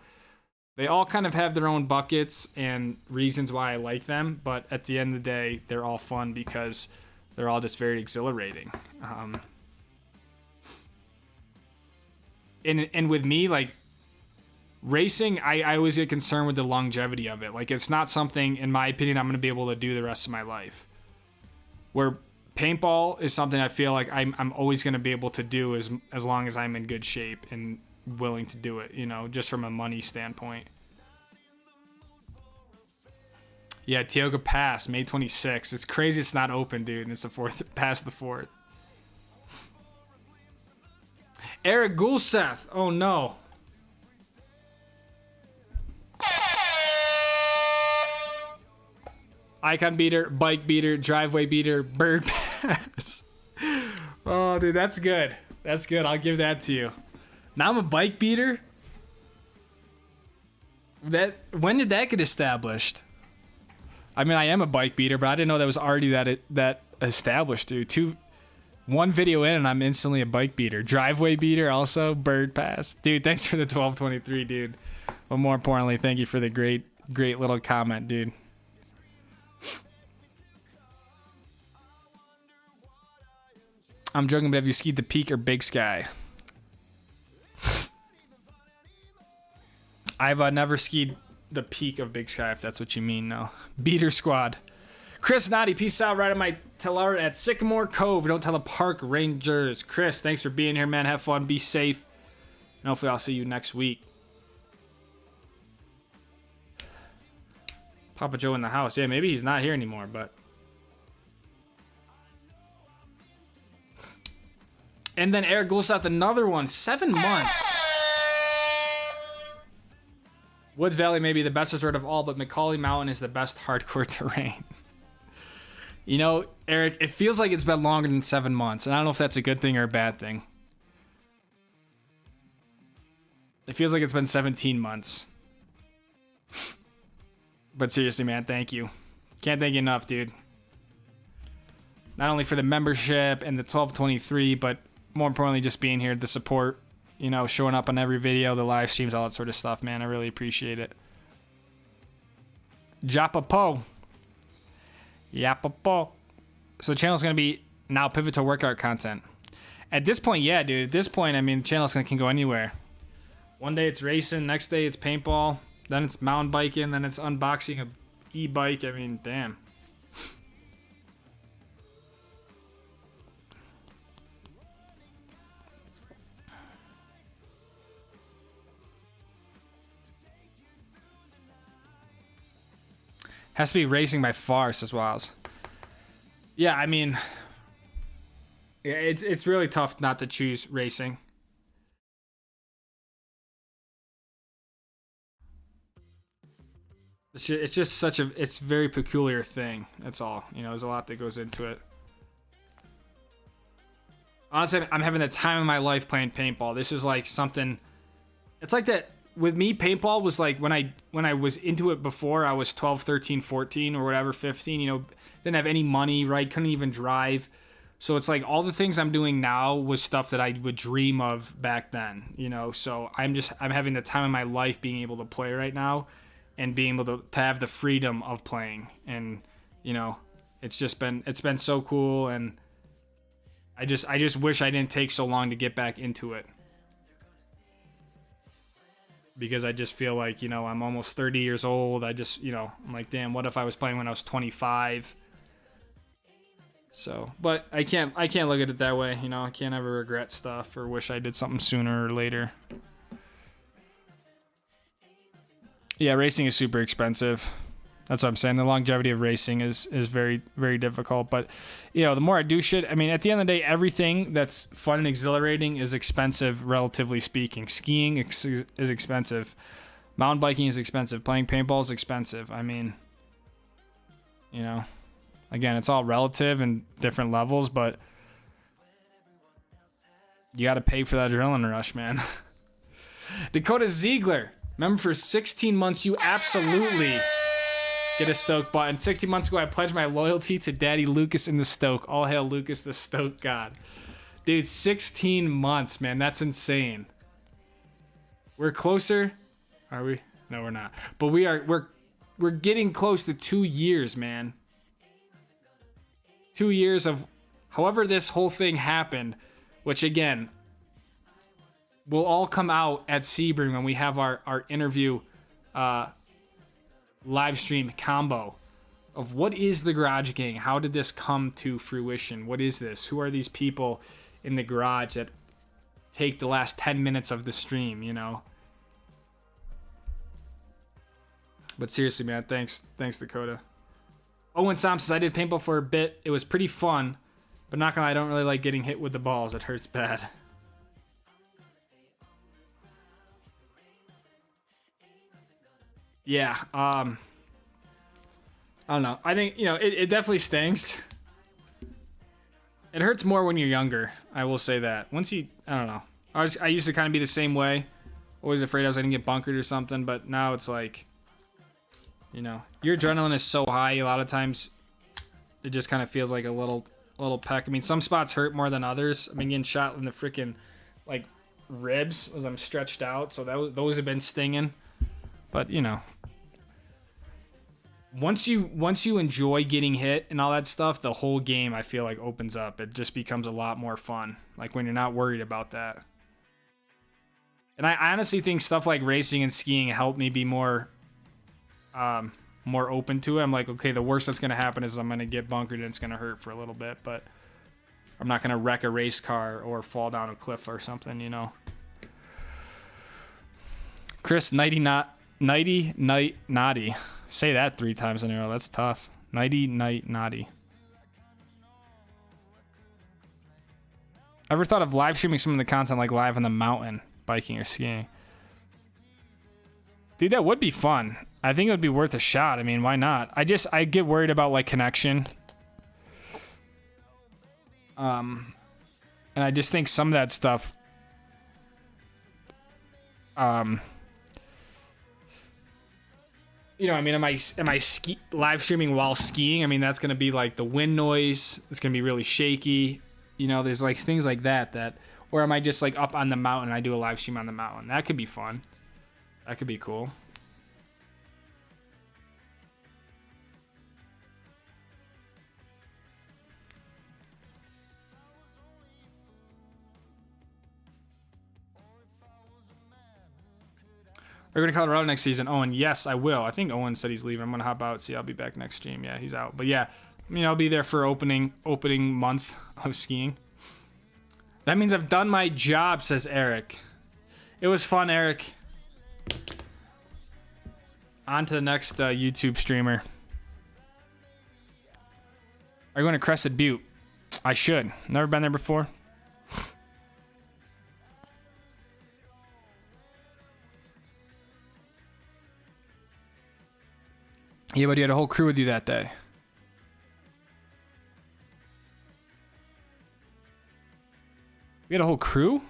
they all kind of have their own buckets and reasons why I like them, but at the end of the day, they're all fun because they're all just very exhilarating. And with me, like racing, I always get concerned with the longevity of it. Like it's not something, in my opinion, I'm going to be able to do the rest of my life. Where paintball is something I feel like I'm always going to be able to do as long as I'm in good shape and willing to do it, you know, just from a money standpoint. Yeah, Tioga Pass, May 26th. It's crazy it's not open, dude, and it's past the 4th. Eric Gulseth. Oh, no. Icon beater, bike beater, driveway beater, bird pass. Oh, dude, that's good. That's good. I'll give that to you. Now I'm a bike beater? When did that get established? I mean, I am a bike beater, but I didn't know that was already that established, dude. One video in and I'm instantly a bike beater. Driveway beater also, bird pass. Dude, thanks for the 1223, dude. But more importantly, thank you for the great little comment, dude. I'm joking, but have you skied the Peak or Big Sky? I've never skied the Peak of Big Sky, if that's what you mean, no. Beater Squad. Chris Noddy, peace out right on my teller at Sycamore Cove. Don't tell the park rangers. Chris, thanks for being here, man. Have fun, be safe. And hopefully I'll see you next week. Papa Joe in the house. Yeah, maybe he's not here anymore, but... And then Eric Gulseth, another one. 7 months. Woods Valley may be the best resort of all, but McCauley Mountain is the best hardcore terrain. You know, Eric, it feels like it's been longer than 7 months, and I don't know if that's a good thing or a bad thing. It feels like it's been 17 months. But seriously, man, thank you. Can't thank you enough, dude. Not only for the membership and the 1223, but more importantly, just being here, the support, you know, showing up on every video, the live streams, all that sort of stuff, man. I really appreciate it. Japapo. Yapapo. So the channel's going to be now pivot to workout content. At this point, yeah, dude. At this point, I mean, the channel can go anywhere. One day it's racing, next day it's paintball, then it's mountain biking, then it's unboxing a e-bike. I mean, damn. Has to be racing by far, says Wiles. Yeah, I mean, yeah, it's really tough not to choose racing. It's just it's a very peculiar thing. That's all. You know, there's a lot that goes into it. Honestly, I'm having the time of my life playing paintball. This is like something. It's like that. with me, paintball was like when I was into it before, I was 12, 13, 14 or whatever, 15, you know, didn't have any money, right? Couldn't even drive. So it's like all the things I'm doing now was stuff that I would dream of back then, you know? So I'm having the time of my life being able to play right now and being able to have the freedom of playing. And, you know, it's been so cool. And I just wish I didn't take so long to get back into it. Because I just feel like, you know, I'm almost 30 years old. I'm like, damn, what if I was playing when I was 25? So, but I can't look at it that way. You know, I can't ever regret stuff or wish I did something sooner or later. Yeah, racing is super expensive. That's what I'm saying. The longevity of racing is very, very difficult. But, you know, the more I do shit, I mean, at the end of the day, everything that's fun and exhilarating is expensive, relatively speaking. Skiing is expensive. Mountain biking is expensive. Playing paintball is expensive. I mean, you know, again, it's all relative and different levels, but you got to pay for that adrenaline rush, man. Dakota Ziegler. Remember, for 16 months, you absolutely get a Stoke button. 16 months ago, I pledged my loyalty to Daddy Lucas in the Stoke. All hail Lucas, the Stoke god. Dude, 16 months, man. That's insane. We're closer. Are we? No, we're not. But we're getting close to 2 years, man. 2 years of however this whole thing happened, which again will all come out at Sebring when we have our interview live stream combo of what is the Garage Gang? How did this come to fruition? What is this? Who are these people in the garage that take the last 10 minutes of the stream, you know? But seriously, man, thanks Dakota. Owen Sam says, I did paintball for a bit. It was pretty fun, but not gonna lie, I don't really like getting hit with the balls. It hurts bad. Yeah, I don't know. I think, you know, it definitely stings. It hurts more when you're younger. I will say that. Once you, I don't know. I used to kind of be the same way. Always afraid I was going to get bunkered or something, but now it's like, you know, your adrenaline is so high. A lot of times it just kind of feels like a little peck. I mean, some spots hurt more than others. I mean, getting shot in the freaking, like, ribs as I'm stretched out. So those have been stinging. But, you know, once you enjoy getting hit and all that stuff, the whole game, I feel like, opens up. It just becomes a lot more fun, like when you're not worried about that. And I honestly think stuff like racing and skiing helped me be more open to it. I'm like, okay, the worst that's going to happen is I'm going to get bunkered and it's going to hurt for a little bit, but I'm not going to wreck a race car or fall down a cliff or something, you know. Chris, Nighty Night Naughty. Say that 3 times in a row. That's tough. Nighty Night Naughty. Ever thought of live streaming some of the content like live on the mountain, biking or skiing? Dude, that would be fun. I think it would be worth a shot. I mean, why not? I get worried about like connection. And I just think some of that stuff you know, I mean, am I live streaming while skiing? I mean, that's going to be like the wind noise. It's going to be really shaky. You know, there's like things like that, or am I just like up on the mountain and I do a live stream on the mountain? That could be fun. That could be cool. Are you going to Colorado next season? Owen, yes, I will. I think Owen said he's leaving. I'm going to hop out, see, I'll be back next stream. Yeah, he's out. But yeah, I mean, I'll be there for opening month of skiing. That means I've done my job, says Eric. It was fun, Eric. On to the next YouTube streamer. Are you going to Crested Butte? I should. Never been there before. Yeah, but you had a whole crew with you that day. We had a whole crew?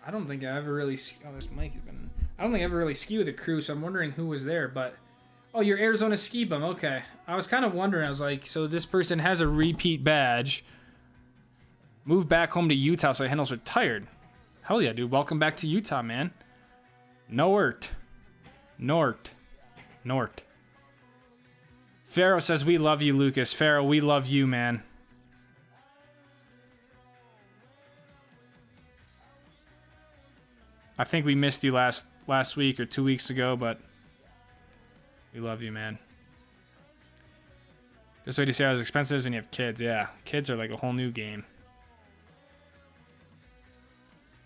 I don't think I ever really... Oh, this mic has been... I don't think I ever really ski with a crew, so I'm wondering who was there, but... Oh, you're Arizona Ski Bum. Okay. I was kind of wondering. I was like, so this person has a repeat badge. Moved back home to Utah, so Handel's retired. Hell yeah, dude. Welcome back to Utah, man. Nort. Pharaoh says, we love you, Lucas. Pharaoh, we love you, man. I think we missed you last week or 2 weeks ago, but... We love you, man. Just wait to see how expensive it is when you have kids. Yeah, kids are like a whole new game.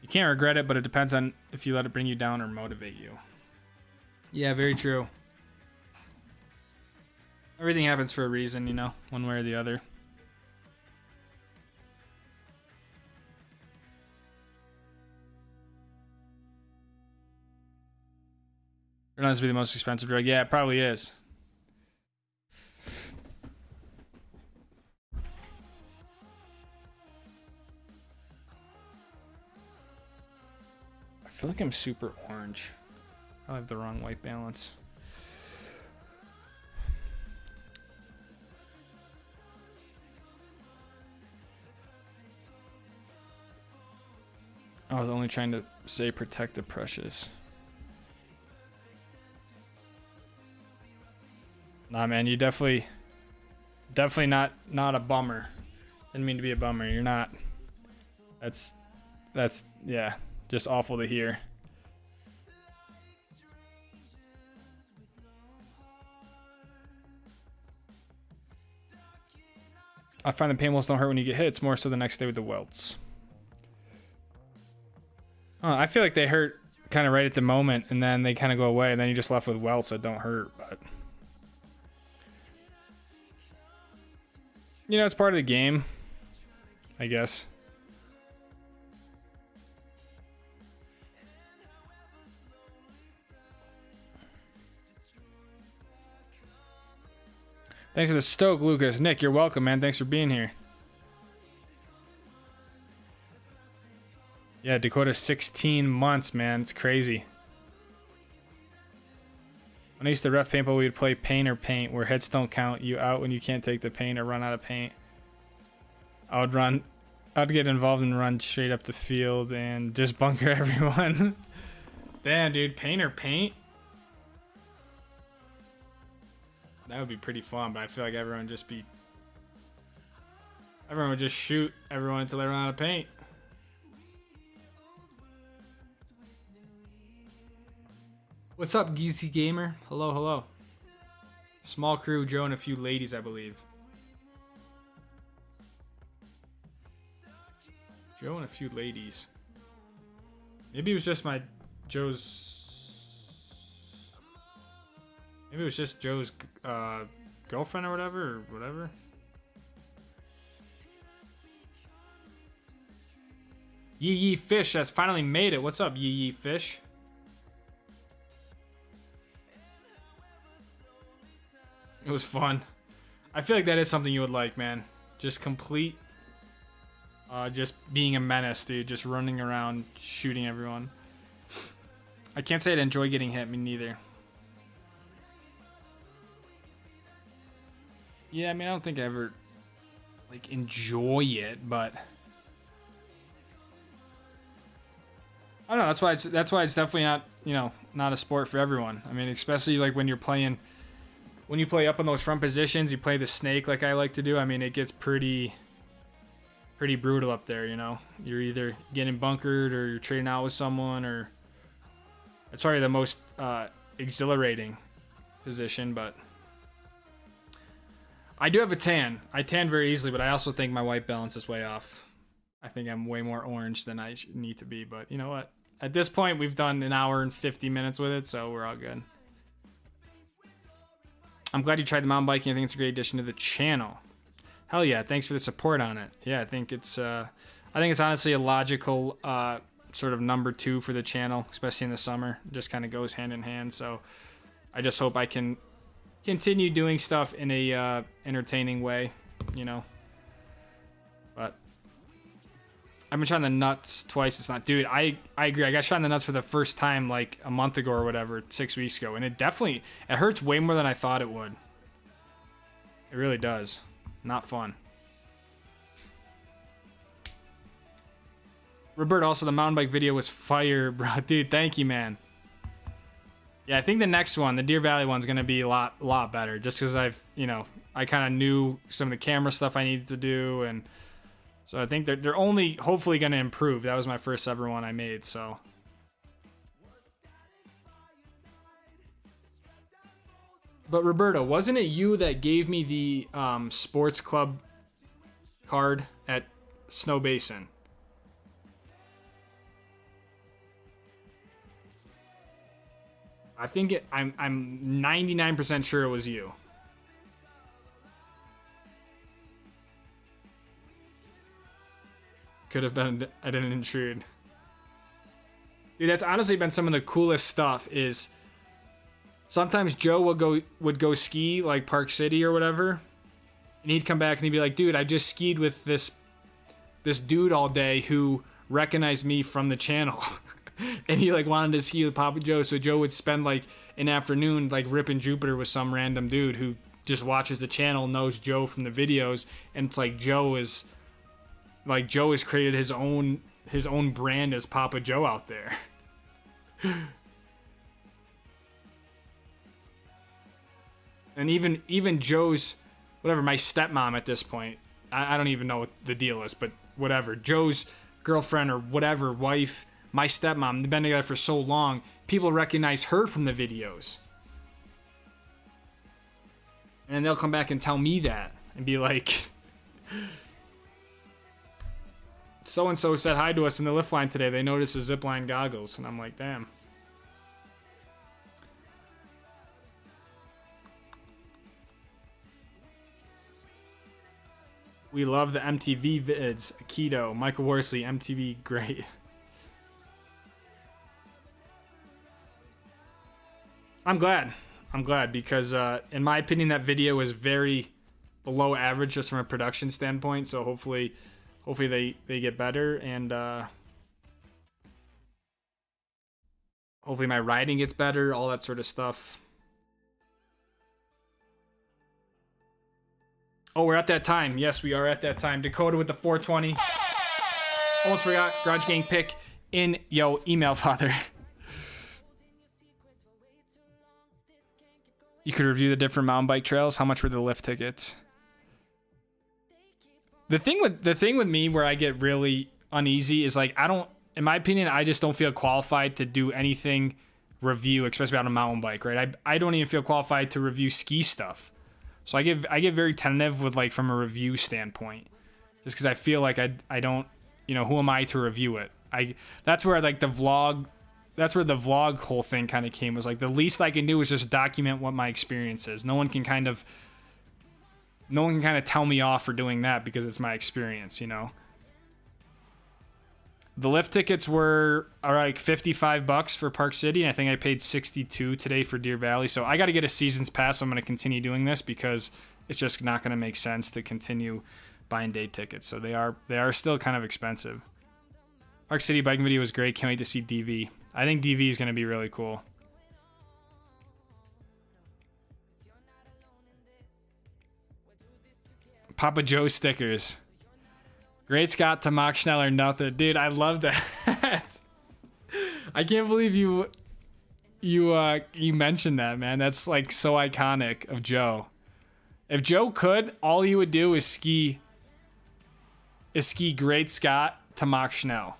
You can't regret it, but it depends on if you let it bring you down or motivate you. Yeah, very true. Everything happens for a reason, you know, one way or the other. It has to be the most expensive drug. Yeah, it probably is. I feel like I'm super orange. I have the wrong white balance. I was only trying to say protect the precious. Nah, man, you definitely not a bummer. Didn't mean to be a bummer. You're not. That's yeah, just awful to hear. I find the pain welts don't hurt when you get hit. It's more so the next day with the welts. I feel like they hurt kind of right at the moment, and then they kind of go away, and then you're just left with welts that don't hurt, but... You know, it's part of the game, I guess. Thanks for the Stoke, Lucas. Nick, you're welcome, man. Thanks for being here. Yeah, Dakota, 16 months, man. It's crazy. When I used to ref paintball, we would play paint or paint, where hits don't count. You out when you can't take the paint or run out of paint. I'd get involved and run straight up the field and just bunker everyone. Damn, dude, paint or paint? That would be pretty fun, but I feel like everyone would just shoot everyone until they run out of paint. What's up, Geezy Gamer? Hello, hello. Small crew, Joe, and a few ladies, I believe. Joe and a few ladies. Maybe it was just Maybe it was just Joe's girlfriend or whatever. Yee Yee Fish has finally made it. What's up, Yee Yee Fish? It was fun. I feel like that is something you would like, man. Just complete... just being a menace, dude. Just running around, shooting everyone. I can't say I'd enjoy getting hit, me neither. Yeah, I mean, I don't think I ever, like, enjoy it, but... I don't know, that's why it's definitely not, you know, not a sport for everyone. I mean, especially, like, when you play up in those front positions, you play the snake like I like to do, I mean, it gets pretty brutal up there, you know? You're either getting bunkered or you're trading out with someone, or... It's probably the most exhilarating position, but... I do have a tan. I tan very easily, but I also think my white balance is way off. I think I'm way more orange than I need to be, but you know what? At this point, we've done an hour and 50 minutes with it, so we're all good. I'm glad you tried the mountain biking. I think it's a great addition to the channel. Hell yeah, thanks for the support on it. Yeah, I think it's honestly a logical sort of number 2 for the channel, especially in the summer. It just kind of goes hand in hand, so I just hope I can continue doing stuff in a entertaining way, you know. But I've been trying the nuts twice. It's not, dude. I agree. I got shot in the nuts for the first time like a month ago or whatever, 6 weeks ago, and it hurts way more than I thought it would. It really does. Not fun. Robert, also the mountain bike video was fire, bro. Dude, thank you, man. Yeah, I think the next one, the Deer Valley one's gonna be a lot better, just because I've, I kind of knew some of the camera stuff I needed to do, and so I think they're only hopefully gonna improve. That was my first ever one I made, so. But Roberto, wasn't it you that gave me the sports club card at Snow Basin? I think I'm 99% sure it was you. Could have been I didn't intrude. Dude, that's honestly been some of the coolest stuff. Is sometimes Joe would go ski like Park City or whatever, and he'd come back and he'd be like, "Dude, I just skied with this dude all day who recognized me from the channel." And he like wanted to ski with Papa Joe, so Joe would spend like an afternoon like ripping Jupiter with some random dude who just watches the channel, knows Joe from the videos, and it's like Joe has created his own brand as Papa Joe out there. And even Joe's whatever, my stepmom at this point, I don't even know what the deal is, but whatever, Joe's girlfriend or whatever, wife, my stepmom, they've been together for so long, people recognize her from the videos. And then they'll come back and tell me that and be like, so-and-so said hi to us in the lift line today. They noticed the zipline goggles. And I'm like, damn. We love the MTV vids. Keto, Michael Worsley, MTV, great. I'm glad because in my opinion that video is very below average just from a production standpoint, so hopefully they get better, and hopefully my riding gets better, all that sort of stuff. Oh, we're at that time. Yes, we are at that time. Dakota with the 420. Almost forgot. Garage Gang pick in email, Father. You could review the different mountain bike trails. How much were the lift tickets? The thing with me where I get really uneasy is like in my opinion, I just don't feel qualified to do anything review, especially on a mountain bike, right? I don't even feel qualified to review ski stuff. So I get very tentative with like from a review standpoint, just because I feel like I don't, who am I to review it? That's where like the vlog whole thing kind of came, was like the least I can do is just document what my experience is. No one can kind of tell me off for doing that because it's my experience, The lift tickets are like $55 for Park City, and I think I paid $62 today for Deer Valley. So I got to get a season's pass. So I'm going to continue doing this because it's just not going to make sense to continue buying day tickets. So they are still kind of expensive. Park City biking video was great. Can't wait to see DV. I think DV is going to be really cool. Papa Joe stickers. Great Scott to Mock Schneller, nothing. Dude, I love that. I can't believe you mentioned that, man. That's like so iconic of Joe. If Joe could, all he would do is ski Great Scott to Mock Schnell.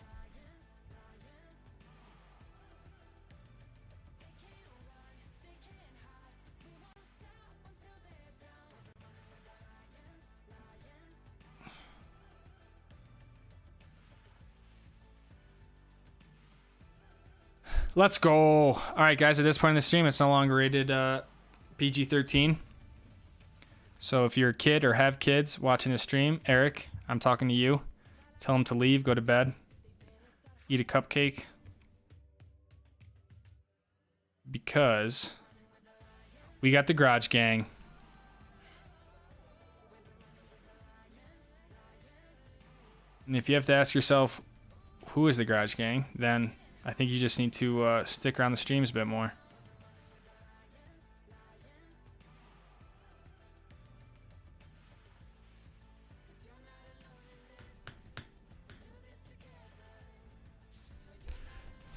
Let's go. All right, guys, at this point in the stream, it's no longer rated PG-13. So if you're a kid or have kids watching the stream, Eric, I'm talking to you. Tell them to leave, go to bed, eat a cupcake. Because we got the Garage Gang. And if you have to ask yourself, who is the Garage Gang, then I think you just need to stick around the streams a bit more.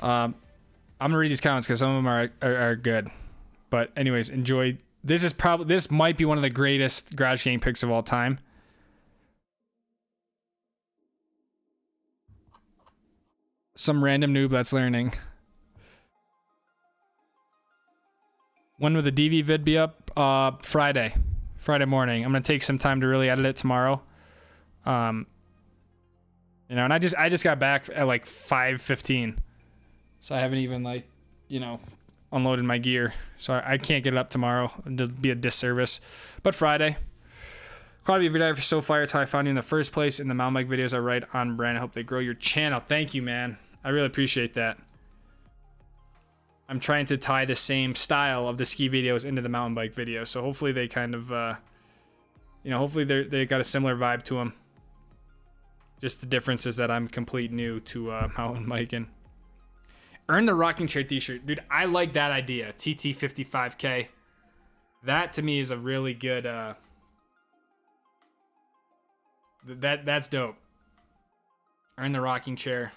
I'm gonna read these comments because some of them are good. But anyways, enjoy. This might be one of the greatest Garage Gang picks of all time. Some random noob that's learning. When will the DV vid be up? Friday morning. I'm gonna take some time to really edit it tomorrow. You know, and I just got back at like 5:15, so I haven't even like, you know, unloaded my gear, so I can't get it up tomorrow. It'll be a disservice. But Friday. Quality of your dive for so fire. It's how I found you in the first place. And the mountain bike videos are right on brand. I hope they grow your channel. Thank you, man. I really appreciate that. I'm trying to tie the same style of the ski videos into the mountain bike videos, so hopefully they kind of, you know, hopefully they got a similar vibe to them. Just the difference is that I'm complete new to mountain biking. Earn the rocking chair t-shirt. Dude, I like that idea. TT55K. That to me is a really good, that's dope. Earn the rocking chair.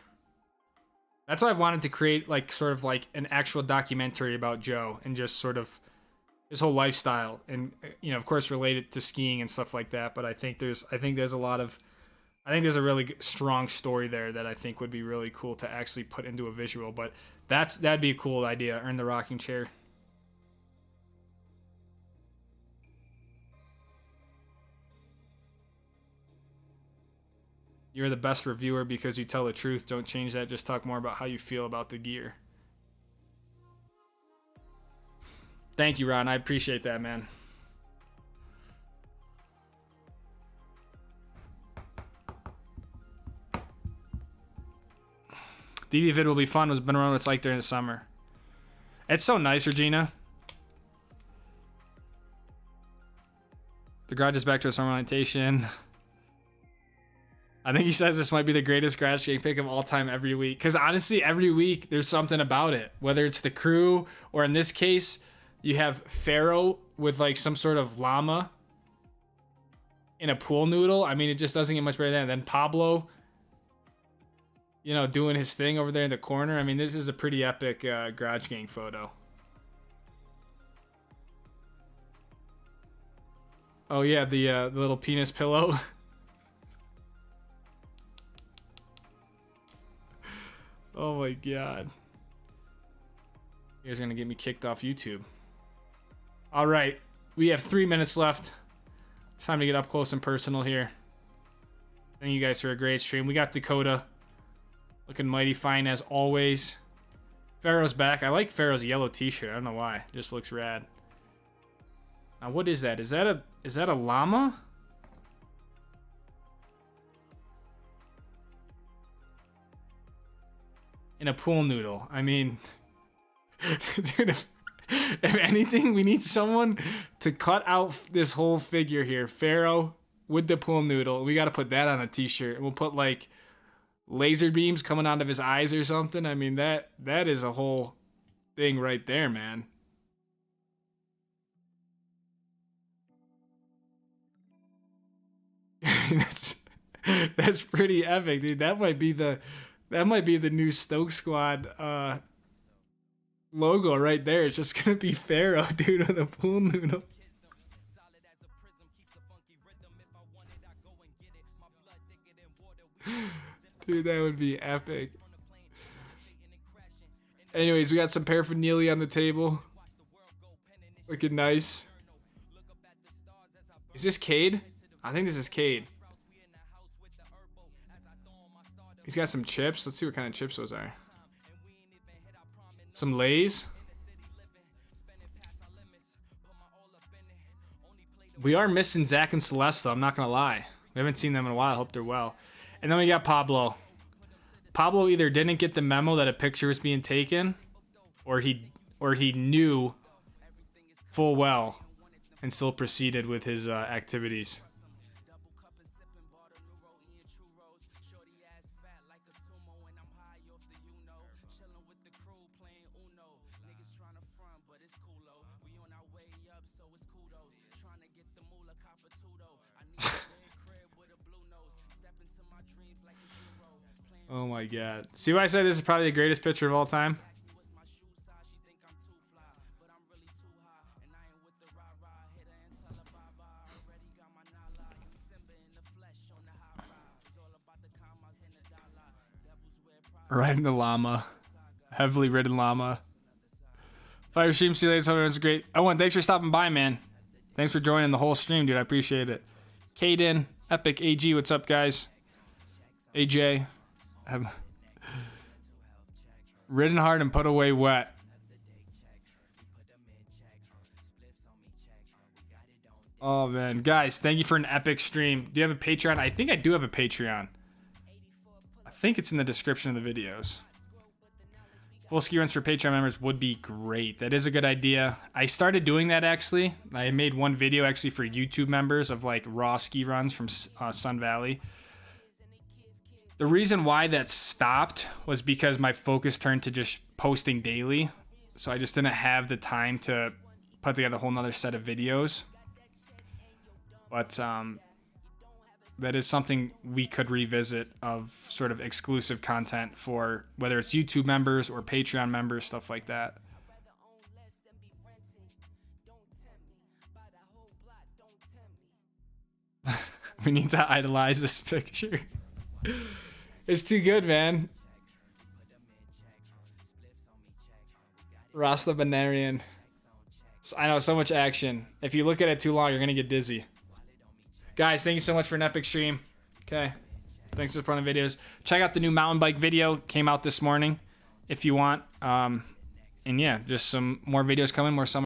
That's why I've wanted to create like sort of like an actual documentary about Joe and just sort of his whole lifestyle, and you know, of course related to skiing and stuff like that. But I think there's a really strong story there that I think would be really cool to actually put into a visual. But that'd be a cool idea. Earn the rocking chair. You're the best reviewer because you tell the truth. Don't change that. Just talk more about how you feel about the gear. Thank you, Ron. I appreciate that, man. DV vid will be fun. It's been around what it's like during the summer. It's so nice, Regina. The garage is back to its normal orientation. I think he says this might be the greatest Garage Gang pick of all time every week. Because honestly, every week there's something about it. Whether it's the crew, or in this case, you have Pharaoh with like some sort of llama in a pool noodle. I mean, it just doesn't get much better than that. Then Pablo, you know, doing his thing over there in the corner. I mean, this is a pretty epic Garage Gang photo. Oh yeah, the little penis pillow. Oh my god. You guys are gonna get me kicked off YouTube. Alright, we have 3 minutes left. It's time to get up close and personal here. Thank you guys for a great stream. We got Dakota looking mighty fine as always. Pharaoh's back. I like Pharaoh's yellow t-shirt. I don't know why. It just looks rad. Now what is that? Is that a llama? In a pool noodle. I mean, dude, if anything, we need someone to cut out this whole figure here. Pharaoh with the pool noodle. We got to put that on a t-shirt. We'll put like laser beams coming out of his eyes or something. I mean, that is a whole thing right there, man. That's pretty epic, dude. That might be the new Stoke Squad logo right there. It's just gonna be Pharaoh, dude, with a pool noodle. Dude, that would be epic. Anyways, we got some paraphernalia on the table. Looking nice. Is this Cade? I think this is Cade. He's got some chips. Let's see what kind of chips those are. Some Lay's. We are missing Zach and Celeste, though. I'm not going to lie. We haven't seen them in a while. I hope they're well. And then we got Pablo. Pablo either didn't get the memo that a picture was being taken, or he knew full well and still proceeded with his activities. Oh my god. See why I said this is probably the greatest picture of all time? Riding the llama. Heavily ridden llama. Fire stream, see you later. Hope everyone's great. Owen, thanks for stopping by, man. Thanks for joining the whole stream, dude. I appreciate it. Caden, Epic AG, what's up, guys? AJ. Ridden hard and put away wet. Oh, man. Guys, thank you for an epic stream. Do you have a Patreon? I think I do have a Patreon. I think it's in the description of the videos. Full ski runs for Patreon members would be great. That is a good idea. I started doing that, actually. I made one video, actually, for YouTube members of, like, raw ski runs from Sun Valley. The reason why that stopped was because my focus turned to just posting daily. So I just didn't have the time to put together a whole nother set of videos. But that is something we could revisit, of sort of exclusive content for whether it's YouTube members or Patreon members, stuff like that. We need to idolize this picture. It's too good, man. Rasta Banarian. I know, so much action. If you look at it too long, you're going to get dizzy. Guys, thank you so much for an epic stream. Okay. Thanks for supporting the videos. Check out the new mountain bike video. Came out this morning if you want. And yeah, just some more videos coming, more summer.